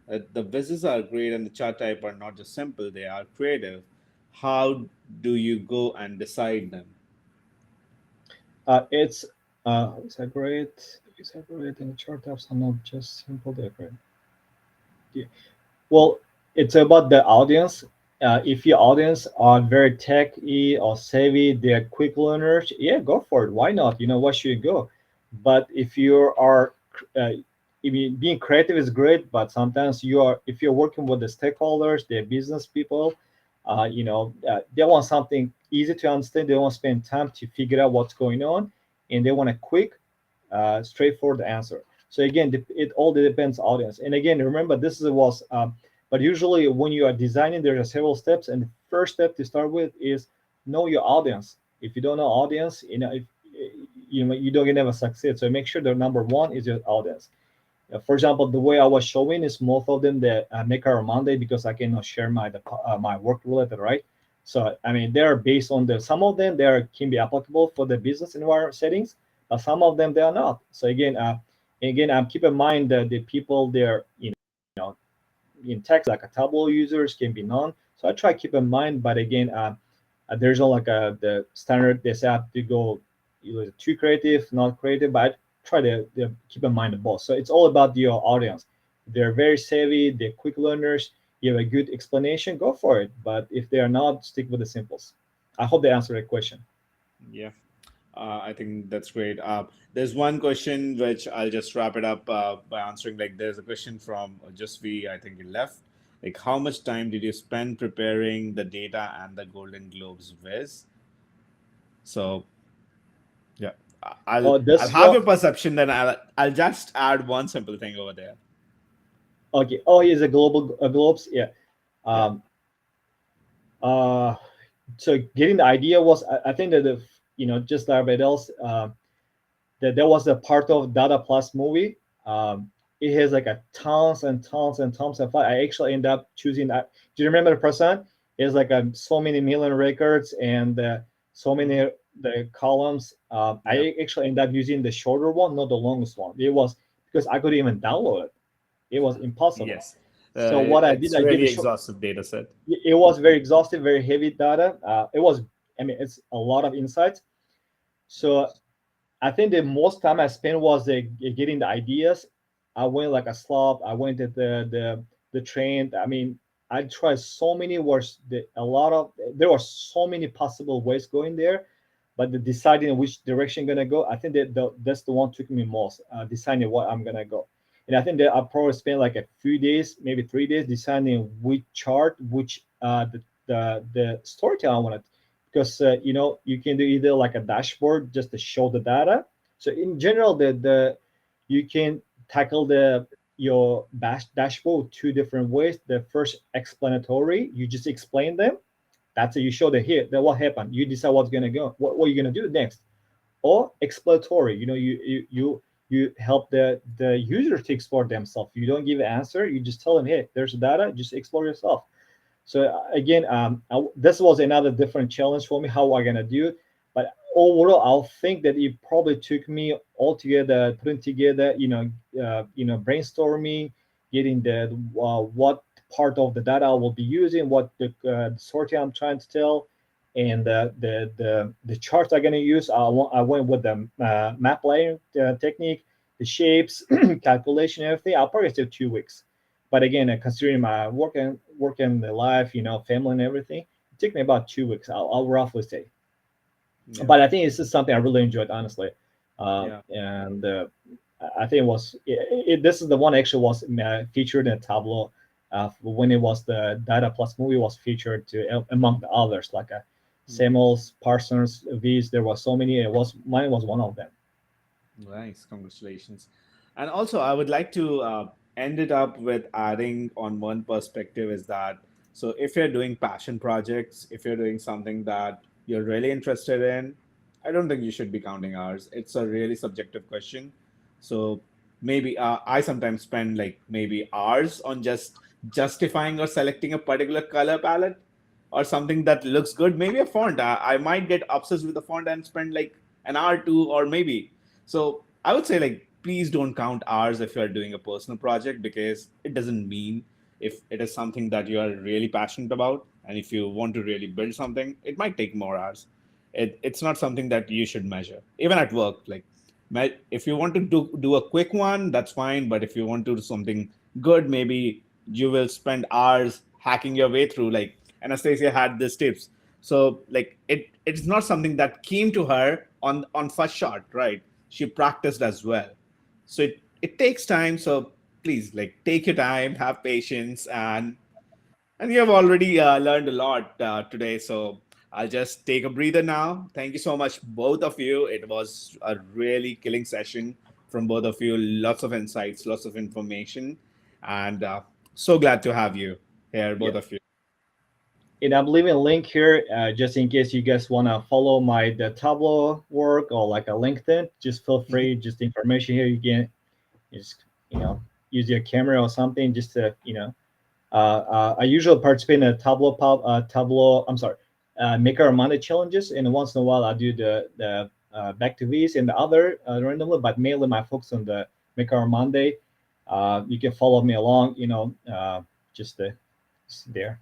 The visits are great and the chart type are not just simple, they are creative. How do you go and decide them? It's is that great? Is that great? And the chart types are not just simple, they're great. Yeah. Well, it's about the audience. If your audience are very techy or savvy, they're quick learners, yeah, go for it. Why not? Why should you go? But if you are I mean, being creative is great, but sometimes if you're working with the stakeholders, the business people, they want something easy to understand. They want to spend time to figure out what's going on, and they want a quick, straightforward answer. So again, it all depends audience. And again, remember but usually when you are designing, there are several steps, and the first step to start with is know your audience. If you don't know audience, if you don't never succeed. So make sure the number one is your audience. For example, the way I was showing is most of them that make our Monday because I cannot share my work related, right? So I mean, they are based on some of them can be applicable for the business environment settings, but some of them they are not. So again, keep in mind that the people there, know, in text like a Tableau users can be none. So I try to keep in mind, but again, there's no like the standard they have to go either too creative, not creative, but I try to keep in mind the both. So it's all about your audience. They're very savvy, they're quick learners, you have a good explanation, go for it. But if they are not, stick with the simples. I hope they answered the question. Yeah. I think that's great. There's one question which I'll just wrap it up by answering. Like, there's a question from Just V, I think he left. Like, how much time did you spend preparing the data and the Golden Globes Viz? So, yeah, I'll Oh, I'll this have one. your perception. Then I'll just add one simple thing over there. Okay. Oh, he's a globes. Yeah. Yeah. Um, uh, so getting the idea was, I think that just like everybody else, that there was a part of Data Plus movie. It has like a tons and tons and tons of fun. I actually end up choosing that. Do you remember the percent? It's like so many million records and so many the columns. Yeah. I actually end up using the shorter one, not the longest one. It was because I couldn't even download it. It was impossible. Yes. So what I did, It's I did really the short. exhaustive data set. It was very exhaustive, very heavy data. It was, I mean, it's a lot of insights. So I think the most time I spent was getting the ideas. I went like a slop. I went at the train. I mean, I tried so many words. There were so many possible ways going there, but the deciding which direction gonna go, I think that's the one took me most. Deciding what I'm gonna go, and I think that I probably spent like a few days, maybe 3 days, deciding which chart, which the storytelling I wanted, because you can do either like a dashboard just to show the data. So in general, the you can tackle your dashboard two different ways. The first, explanatory, you just explain them. That's it. You show the here that what happened. You decide what's gonna go, what you're gonna do next. Or exploratory, you help the user to explore themselves. You don't give an answer. You just tell them, hey, there's data. Just explore yourself. So again, this was another different challenge for me. How am I gonna do it? But overall, I'll think that it probably took me altogether putting together, brainstorming, getting what part of the data I will be using, what the sorting I'm trying to tell, and the charts I'm gonna use. I went with the map layering technique, the shapes, calculation, everything. I'll probably take 2 weeks. But again, considering my working life, family and everything, it took me about 2 weeks. I'll roughly say. Yeah. But I think this is something I really enjoyed, honestly. Yeah. And I think this is the one actually was featured in Tableau when it was the Data Plus movie was featured among the others, like Samuel's, Parsons, V's. There was so many. Mine was one of them. Nice, congratulations. And also, I would like to end it up with adding on one perspective is that, so if you're doing passion projects, if you're doing something that you're really interested in, I don't think you should be counting hours. It's a really subjective question. So maybe I sometimes spend like maybe hours on just justifying or selecting a particular color palette or something that looks good. Maybe a font. I might get obsessed with the font and spend like an hour, two, or maybe. So I would say like please don't count hours if you're doing a personal project because it doesn't mean if it is something that you are really passionate about and if you want to really build something, it might take more hours. It's not something that you should measure. Even at work, like if you want to do a quick one, that's fine. But if you want to do something good, maybe you will spend hours hacking your way through. Like Anastasia had these tips. So like it's not something that came to her on first shot, right? She practiced as well. So it takes time. So please, like, take your time, have patience, and you have already learned a lot today. So I'll just take a breather now. Thank you so much, both of you. It was a really killing session from both of you. Lots of insights, lots of information, and so glad to have you here, Yeah. both of you. And I'm leaving a link here just in case you guys want to follow the Tableau work or like a LinkedIn. Just feel free. Just the information here you can just use your camera or something just to I usually participate in a Tableau. I'm sorry, Maker Monday challenges, and once in a while I do the back to V's and the other randomly, but mainly my focus on the Maker Monday. You can follow me along, just there.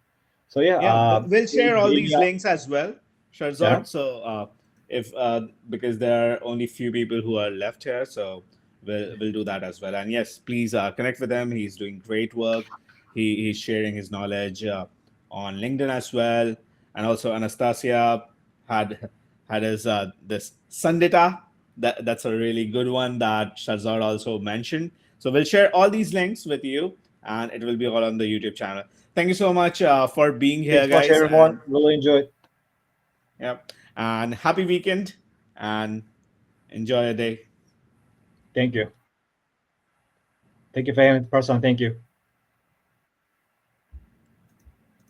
So yeah, Yeah, we'll share all these yeah, links as well, yeah, Sherzod. So if because there are only few people who are left here, so we'll do that as well. And yes, please connect with him. He's doing great work. He's sharing his knowledge on LinkedIn as well. And also Anastasia had had his this sun data. That's a really good one that Sherzod also mentioned. So we'll share all these links with you, and it will be all on the YouTube channel. Thank you so much for being here, thanks much guys, everyone. and Really enjoyed. yeah, and happy weekend, and enjoy your day. Thank you. Thank you for having the person. Thank you.